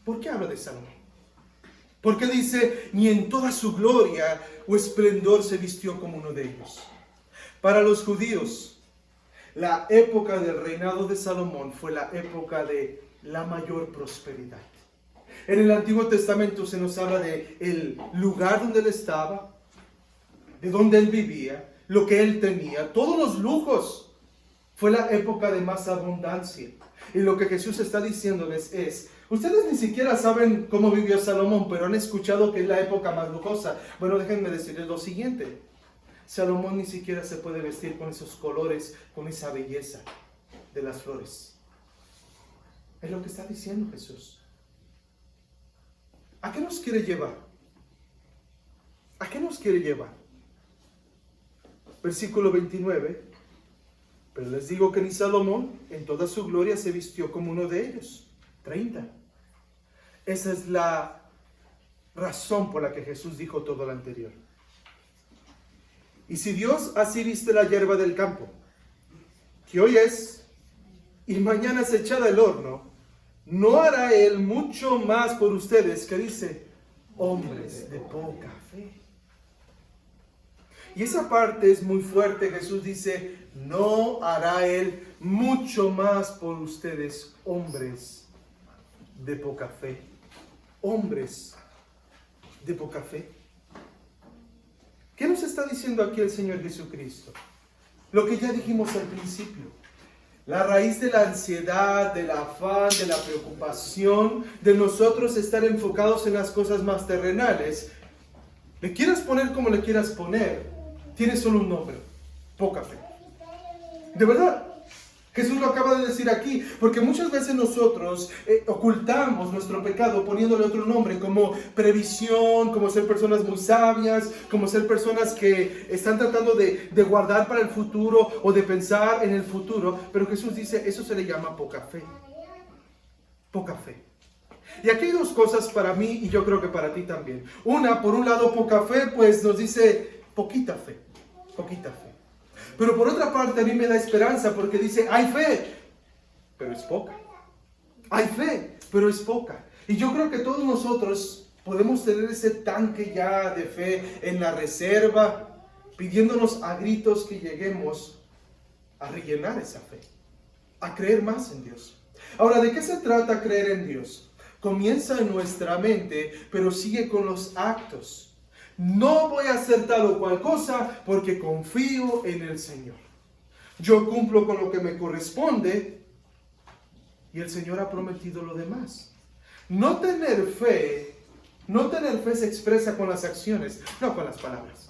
¿Por qué habla de Salomón? Porque dice, ni en toda su gloria o esplendor se vistió como uno de ellos. Para los judíos, la época del reinado de Salomón fue la época de la mayor prosperidad. En el Antiguo Testamento se nos habla de el lugar donde él estaba, de donde él vivía, lo que él tenía, todos los lujos. Fue la época de más abundancia. Y lo que Jesús está diciéndoles es, ustedes ni siquiera saben cómo vivió Salomón, pero han escuchado que es la época más lujosa. Bueno, déjenme decirles lo siguiente. Salomón ni siquiera se puede vestir con esos colores, con esa belleza de las flores. Es lo que está diciendo Jesús. ¿A qué nos quiere llevar? ¿A qué nos quiere llevar? Versículo 29. Pero les digo que ni Salomón en toda su gloria se vistió como uno de ellos. 30. Esa es la razón por la que Jesús dijo todo lo anterior. Y si Dios así viste la hierba del campo, que hoy es y mañana es echada al horno, ¿no hará Él mucho más por ustedes? Que dice, hombres de poca fe. Y esa parte es muy fuerte. Jesús dice, no hará Él mucho más por ustedes, hombres de poca fe. Hombres de poca fe. ¿Qué nos está diciendo aquí el Señor Jesucristo? Lo que ya dijimos al principio. La raíz de la ansiedad, del afán, de la preocupación, de nosotros estar enfocados en las cosas más terrenales. Le quieras poner como le quieras poner, tiene solo un nombre: poca fe. De verdad, Jesús lo acaba de decir aquí, porque muchas veces nosotros ocultamos nuestro pecado poniéndole otro nombre, como previsión, como ser personas muy sabias, como ser personas que están tratando de guardar para el futuro o de pensar en el futuro. Pero Jesús dice, eso se le llama poca fe. Poca fe. Y aquí hay dos cosas para mí y yo creo que para ti también. Una, por un lado, poca fe, pues nos dice poquita fe, poquita fe. Pero por otra parte a mí me da esperanza porque dice, hay fe, pero es poca. Hay fe, pero es poca. Y yo creo que todos nosotros podemos tener ese tanque ya de fe en la reserva, pidiéndonos a gritos que lleguemos a rellenar esa fe, a creer más en Dios. Ahora, ¿de qué se trata creer en Dios? Comienza en nuestra mente, pero sigue con los actos. No voy a hacer tal o cual cosa porque confío en el Señor. Yo cumplo con lo que me corresponde y el Señor ha prometido lo demás. No tener fe se expresa con las acciones, no con las palabras.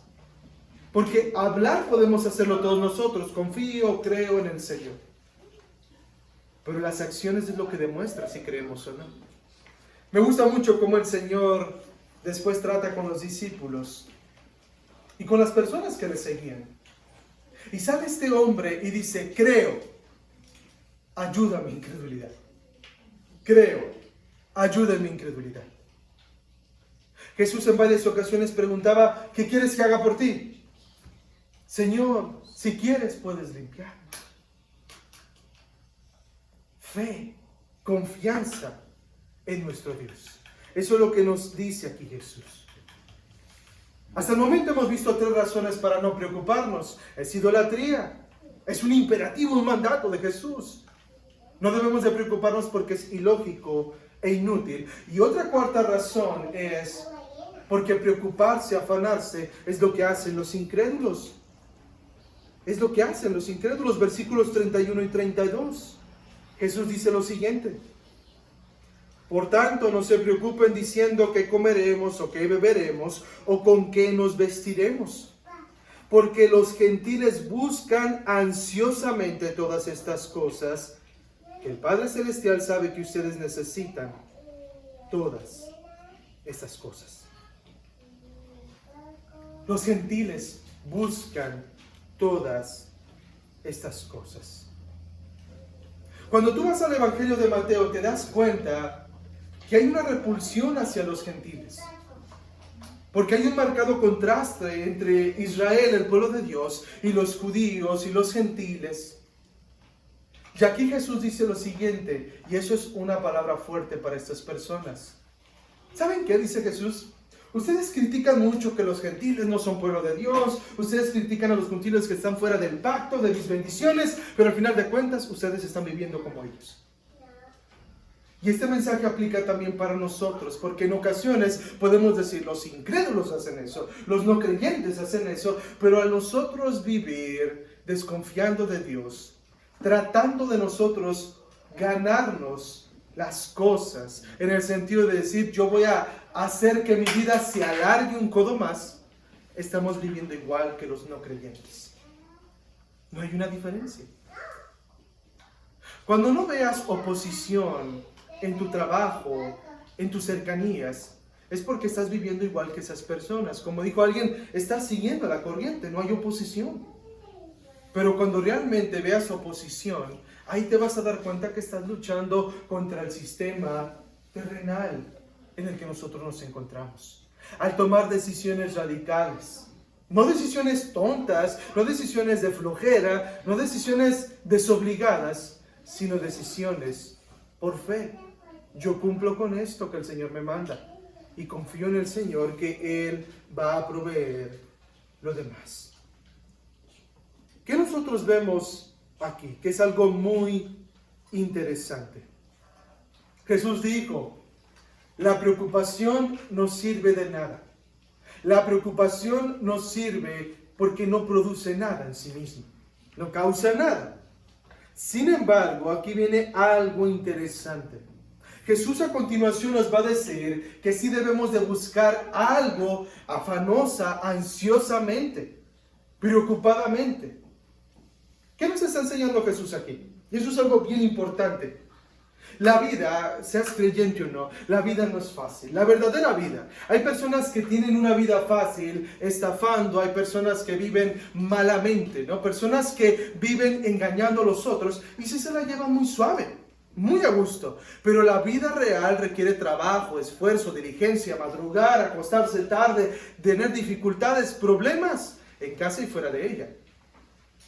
Porque hablar podemos hacerlo todos nosotros, confío, creo en el Señor. Pero las acciones es lo que demuestra si creemos o no. Me gusta mucho cómo el Señor después trata con los discípulos y con las personas que le seguían. Y sale este hombre y dice, creo, ayuda a mi incredulidad. Creo, ayuda a mi incredulidad. Jesús en varias ocasiones preguntaba, ¿qué quieres que haga por ti? Señor, si quieres puedes limpiar. Fe, confianza en nuestro Dios. Eso es lo que nos dice aquí Jesús. Hasta el momento hemos visto 3 razones para no preocuparnos. Es idolatría. Es un imperativo, un mandato de Jesús. No debemos de preocuparnos porque es ilógico e inútil. Y otra cuarta razón es porque preocuparse, afanarse, es lo que hacen los incrédulos. Es lo que hacen los incrédulos. Versículos 31 y 32. Jesús dice lo siguiente: por tanto, no se preocupen diciendo qué comeremos o qué beberemos o con qué nos vestiremos, porque los gentiles buscan ansiosamente todas estas cosas, que el Padre Celestial sabe que ustedes necesitan todas estas cosas. Los gentiles buscan todas estas cosas. Cuando tú vas al Evangelio de Mateo, te das cuenta que hay una repulsión hacia los gentiles, porque hay un marcado contraste entre Israel, el pueblo de Dios, y los judíos y los gentiles. Y aquí Jesús dice lo siguiente, y eso es una palabra fuerte para estas personas. ¿Saben qué dice Jesús? Ustedes critican mucho que los gentiles no son pueblo de Dios, ustedes critican a los gentiles que están fuera del pacto, de mis bendiciones, pero al final de cuentas ustedes están viviendo como ellos. Y este mensaje aplica también para nosotros, porque en ocasiones podemos decir, los incrédulos hacen eso, los no creyentes hacen eso, pero a nosotros vivir desconfiando de Dios, tratando de nosotros ganarnos las cosas, en el sentido de decir, yo voy a hacer que mi vida se alargue un codo más, estamos viviendo igual que los no creyentes. No hay una diferencia. Cuando no veas oposición en tu trabajo, en tus cercanías, es porque estás viviendo igual que esas personas. Como dijo alguien, estás siguiendo la corriente, no hay oposición. Pero cuando realmente veas oposición, ahí te vas a dar cuenta que estás luchando contra el sistema terrenal en el que nosotros nos encontramos. Al tomar decisiones radicales, no decisiones tontas, no decisiones de flojera, no decisiones desobligadas, sino decisiones por fe. Yo cumplo con esto que el Señor me manda y confío en el Señor que Él va a proveer lo demás. ¿Qué nosotros vemos aquí? Que es algo muy interesante. Jesús dijo, la preocupación no sirve de nada. La preocupación no sirve porque no produce nada en sí mismo, no causa nada. Sin embargo, aquí viene algo interesante. Jesús a continuación nos va a decir que sí debemos de buscar algo afanosa, ansiosamente, preocupadamente. ¿Qué nos está enseñando Jesús aquí? Y eso es algo bien importante. La vida, seas creyente o no, la vida no es fácil. La verdadera vida. Hay personas que tienen una vida fácil estafando, hay personas que viven malamente, ¿no? Personas que viven engañando a los otros y se la llevan muy suave, muy a gusto. Pero la vida real requiere trabajo, esfuerzo, diligencia, madrugar, acostarse tarde, tener dificultades, problemas en casa y fuera de ella.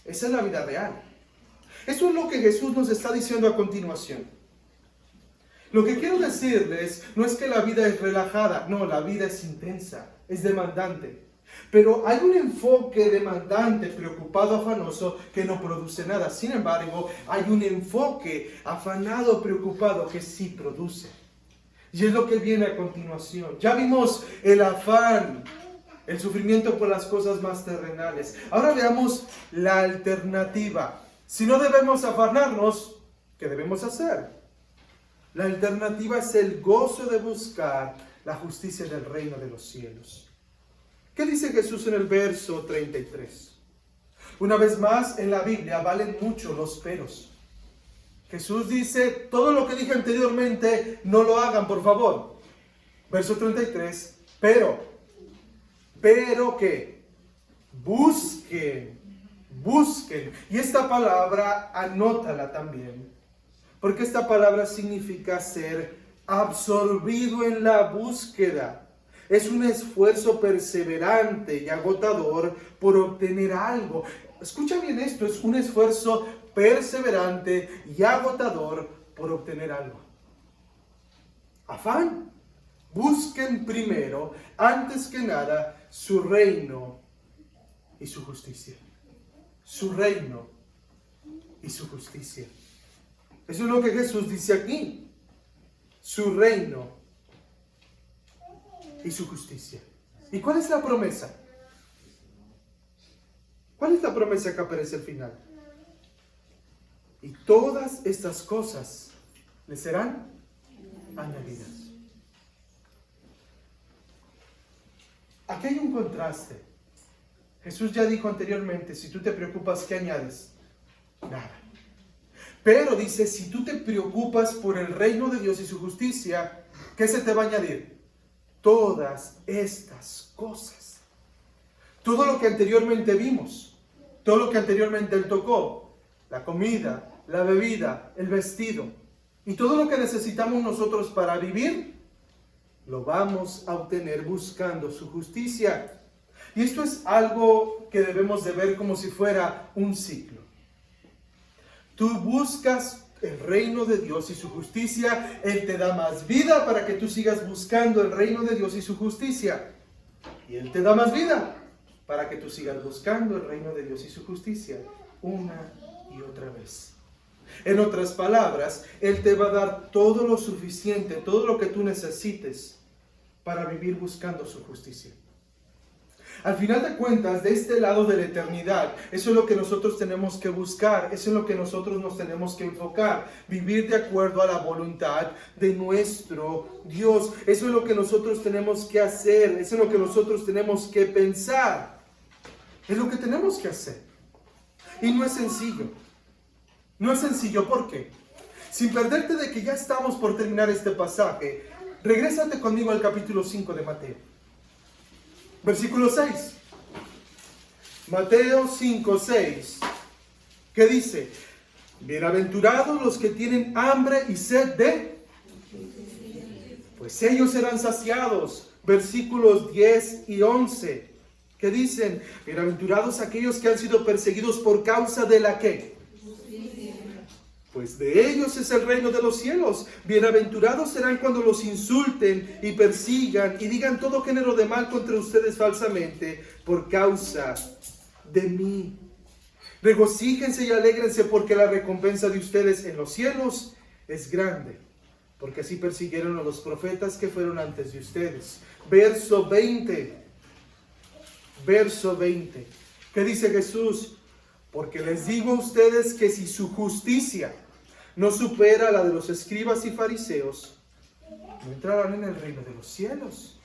Esa es la vida real. Eso es lo que Jesús nos está diciendo a continuación. Lo que quiero decirles no es que la vida es relajada, no, la vida es intensa, es demandante. Pero hay un enfoque demandante, preocupado, afanoso, que no produce nada. Sin embargo, hay un enfoque afanado, preocupado, que sí produce. Y es lo que viene a continuación. Ya vimos el afán, el sufrimiento por las cosas más terrenales. Ahora veamos la alternativa. Si no debemos afanarnos, ¿qué debemos hacer? La alternativa es el gozo de buscar la justicia del reino de los cielos. ¿Qué dice Jesús en el verso 33? Una vez más, en la Biblia valen mucho los peros. Jesús dice, todo lo que dije anteriormente, no lo hagan, por favor. Verso 33, pero ¿qué? Busquen. Y esta palabra, anótala también. Porque esta palabra significa ser absorbido en la búsqueda. Es un esfuerzo perseverante y agotador por obtener algo. Escucha bien esto, es un esfuerzo perseverante y agotador por obtener algo. Afán. Busquen primero, antes que nada, su reino y su justicia. Su reino y su justicia. Eso es lo que Jesús dice aquí. Su reino y su justicia. ¿Y cuál es la promesa? ¿Cuál es la promesa que aparece al final? Y todas estas cosas le serán añadidas. Aquí hay un contraste. Jesús ya dijo anteriormente, si tú te preocupas, ¿qué añades? Nada. Pero dice, si tú te preocupas por el reino de Dios y su justicia, ¿qué se te va a añadir? Todas estas cosas. Todo lo que anteriormente vimos, todo lo que anteriormente Él tocó, la comida, la bebida, el vestido, y todo lo que necesitamos nosotros para vivir, lo vamos a obtener buscando su justicia. Y esto es algo que debemos de ver como si fuera un ciclo. Tú buscas el reino de Dios y su justicia, Él te da más vida para que tú sigas buscando el reino de Dios y su justicia. Y Él te da más vida para que tú sigas buscando el reino de Dios y su justicia una y otra vez. En otras palabras, Él te va a dar todo lo suficiente, todo lo que tú necesites para vivir buscando su justicia. Al final de cuentas, de este lado de la eternidad, eso es lo que nosotros tenemos que buscar, eso es lo que nosotros nos tenemos que enfocar, vivir de acuerdo a la voluntad de nuestro Dios. Eso es lo que nosotros tenemos que hacer, eso es lo que nosotros tenemos que pensar, es lo que tenemos que hacer. Y no es sencillo. No es sencillo, ¿por qué? Sin perderte de que ya estamos por terminar este pasaje, regrésate conmigo al capítulo 5 de Mateo. Versículo 6. Mateo 5, 6. ¿Qué dice? Bienaventurados los que tienen hambre y sed de, pues ellos serán saciados. Versículos 10 y 11. ¿Qué dicen? Bienaventurados aquellos que han sido perseguidos por causa de la ¿qué? Pues de ellos es el reino de los cielos. Bienaventurados serán cuando los insulten y persigan y digan todo género de mal contra ustedes falsamente por causa de mí. Regocíjense y alégrense porque la recompensa de ustedes en los cielos es grande, porque así persiguieron a los profetas que fueron antes de ustedes. Verso 20. Verso 20. ¿Qué dice Jesús? Porque les digo a ustedes que si su justicia no supera la de los escribas y fariseos, no entrarán en el reino de los cielos.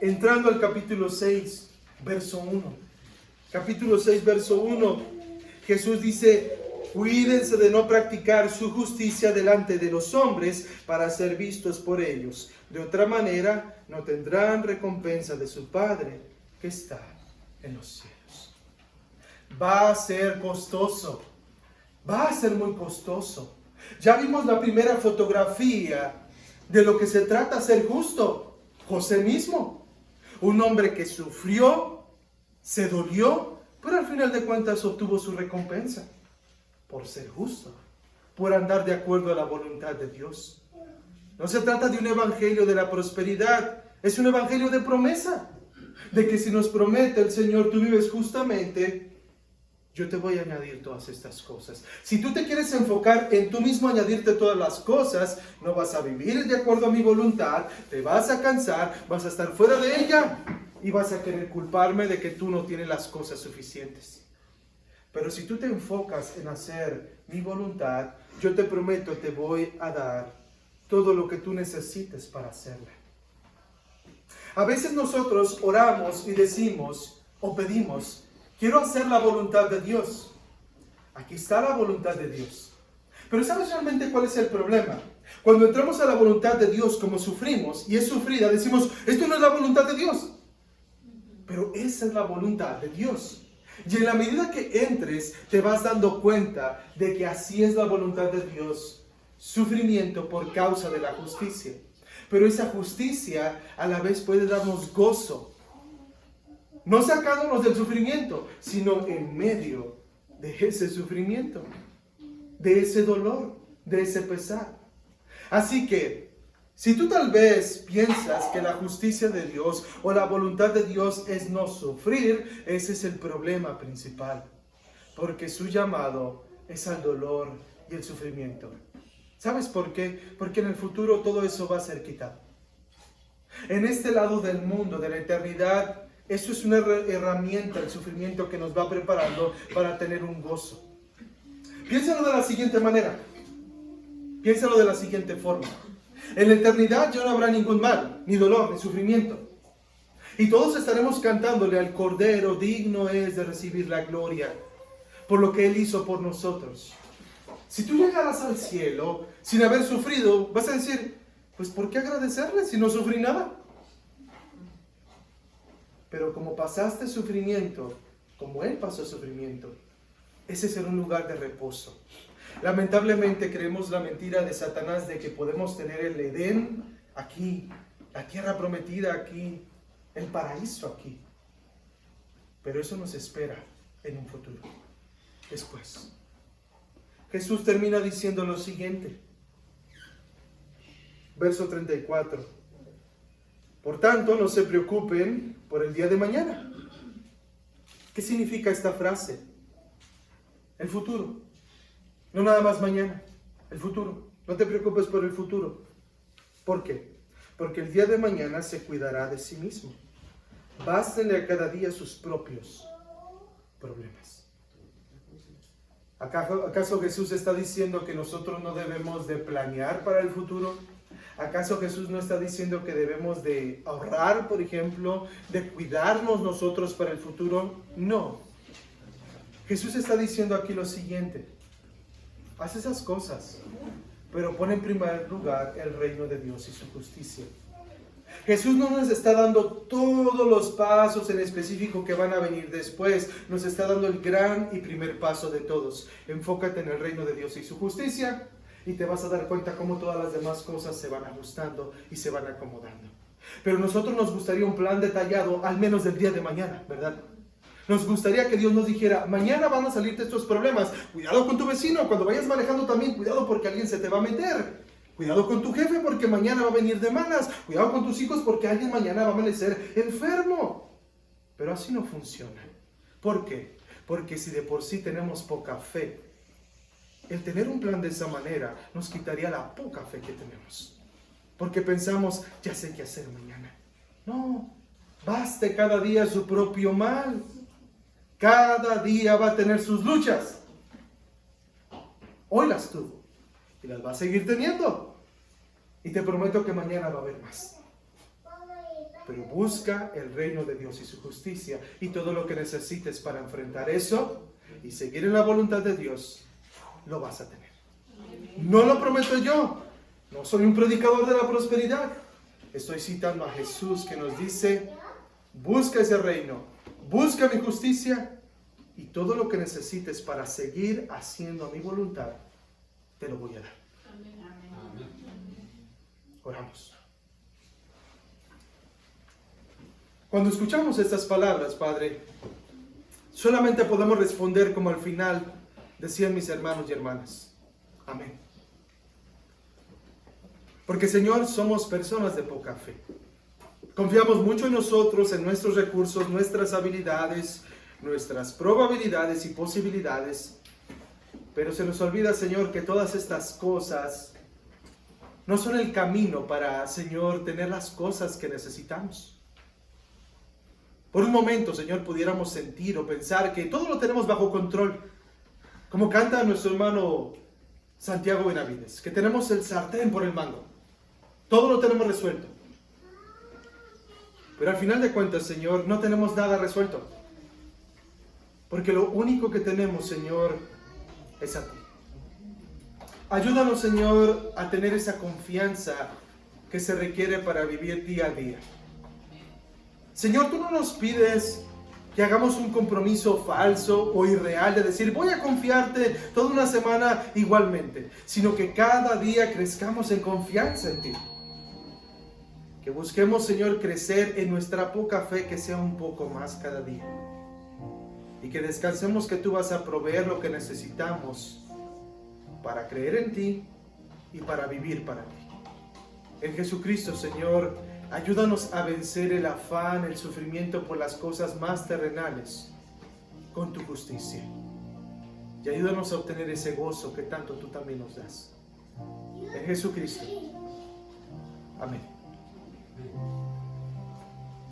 Entrando al capítulo 6, verso 1. Capítulo 6, verso 1. Jesús dice, cuídense de no practicar su justicia delante de los hombres para ser vistos por ellos. De otra manera, no tendrán recompensa de su Padre que está en los cielos. Va a ser costoso. Va a ser muy costoso. Ya vimos la primera fotografía de lo que se trata ser justo. José mismo. Un hombre que sufrió, se dolió, pero al final de cuentas obtuvo su recompensa. Por ser justo. Por andar de acuerdo a la voluntad de Dios. No se trata de un evangelio de la prosperidad. Es un evangelio de promesa. De que si nos promete el Señor, tú vives justamente, yo te voy a añadir todas estas cosas. Si tú te quieres enfocar en tú mismo añadirte todas las cosas, no vas a vivir de acuerdo a mi voluntad, te vas a cansar, vas a estar fuera de ella y vas a querer culparme de que tú no tienes las cosas suficientes. Pero si tú te enfocas en hacer mi voluntad, yo te prometo, te voy a dar todo lo que tú necesites para hacerla. A veces nosotros oramos y decimos o pedimos, quiero hacer la voluntad de Dios. Aquí está la voluntad de Dios. Pero ¿sabes realmente cuál es el problema? Cuando entramos a la voluntad de Dios como sufrimos y es sufrida, decimos, esto no es la voluntad de Dios. Pero esa es la voluntad de Dios. Y en la medida que entres, te vas dando cuenta de que así es la voluntad de Dios. Sufrimiento por causa de la justicia. Pero esa justicia a la vez puede darnos gozo. No sacándonos del sufrimiento, sino en medio de ese sufrimiento, de ese dolor, de ese pesar. Así que, si tú tal vez piensas que la justicia de Dios o la voluntad de Dios es no sufrir, ese es el problema principal. Porque su llamado es al dolor y el sufrimiento. ¿Sabes por qué? Porque en el futuro todo eso va a ser quitado. En este lado del mundo, de la eternidad, Eso es una herramienta, el sufrimiento que nos va preparando para tener un gozo. Piénsalo de la siguiente manera. Piénsalo de la siguiente forma. En la eternidad ya no habrá ningún mal, ni dolor, ni sufrimiento. Y todos estaremos cantándole al Cordero, digno es de recibir la gloria por lo que Él hizo por nosotros. Si tú llegaras al cielo sin haber sufrido, vas a decir, pues ¿por qué agradecerle si no sufrí nada? Pero como pasaste sufrimiento, como Él pasó sufrimiento, ese será un lugar de reposo. Lamentablemente creemos la mentira de Satanás de que podemos tener el Edén aquí, la tierra prometida aquí, el paraíso aquí. Pero eso nos espera en un futuro, después. Jesús termina diciendo lo siguiente. Verso 34. Por tanto, no se preocupen por el día de mañana. ¿Qué significa esta frase? El futuro. No nada más mañana, el futuro. No te preocupes por el futuro. ¿Por qué? Porque el día de mañana se cuidará de sí mismo. Bástenle a cada día sus propios problemas. ¿Acaso Jesús está diciendo que nosotros no debemos de planear para el futuro? ¿Acaso Jesús no está diciendo que debemos de ahorrar, por ejemplo, de cuidarnos nosotros para el futuro? No. Jesús está diciendo aquí lo siguiente. Haz esas cosas, pero pon en primer lugar el reino de Dios y su justicia. Jesús no nos está dando todos los pasos en específico que van a venir después. Nos está dando el gran y primer paso de todos. Enfócate en el reino de Dios y su justicia y te vas a dar cuenta cómo todas las demás cosas se van ajustando y se van acomodando. Pero a nosotros nos gustaría un plan detallado, al menos del día de mañana, ¿verdad? Nos gustaría que Dios nos dijera, mañana van a salirte estos problemas. Cuidado con tu vecino, cuando vayas manejando también, cuidado porque alguien se te va a meter. Cuidado con tu jefe porque mañana va a venir de malas. Cuidado con tus hijos porque alguien mañana va a amanecer enfermo. Pero así no funciona. ¿Por qué? Porque si de por sí tenemos poca fe, el tener un plan de esa manera nos quitaría la poca fe que tenemos. Porque pensamos, ya sé qué hacer mañana. No, baste cada día su propio mal. Cada día va a tener sus luchas. Hoy las tuvo y las va a seguir teniendo. Y te prometo que mañana va a haber más. Pero busca el reino de Dios y su justicia y todo lo que necesites para enfrentar eso y seguir en la voluntad de Dios, lo vas a tener. No lo prometo yo. No soy un predicador de la prosperidad. Estoy citando a Jesús que nos dice, busca ese reino, busca mi justicia y todo lo que necesites para seguir haciendo mi voluntad, te lo voy a dar. Amén. Oramos. Cuando escuchamos estas palabras, Padre, solamente podemos responder como al final decían mis hermanos y hermanas. Amén. Porque, Señor, somos personas de poca fe. Confiamos mucho en nosotros, en nuestros recursos, nuestras habilidades, nuestras probabilidades y posibilidades. Pero se nos olvida, Señor, que todas estas cosas no son el camino para, Señor, tener las cosas que necesitamos. Por un momento, Señor, pudiéramos sentir o pensar que todo lo tenemos bajo control. Como canta nuestro hermano Santiago Benavides, que tenemos el sartén por el mango. Todo lo tenemos resuelto. Pero al final de cuentas, Señor, no tenemos nada resuelto. Porque lo único que tenemos, Señor, es a ti. Ayúdanos, Señor, a tener esa confianza que se requiere para vivir día a día. Señor, tú no nos pides que hagamos un compromiso falso o irreal de decir, voy a confiarte toda una semana igualmente, sino que cada día crezcamos en confianza en ti. Que busquemos, Señor, crecer en nuestra poca fe, que sea un poco más cada día. Y que descansemos que tú vas a proveer lo que necesitamos para creer en ti y para vivir para ti. En Jesucristo, Señor, ayúdanos a vencer el afán, el sufrimiento por las cosas más terrenales con tu justicia. Y ayúdanos a obtener ese gozo que tanto tú también nos das. En Jesucristo. Amén.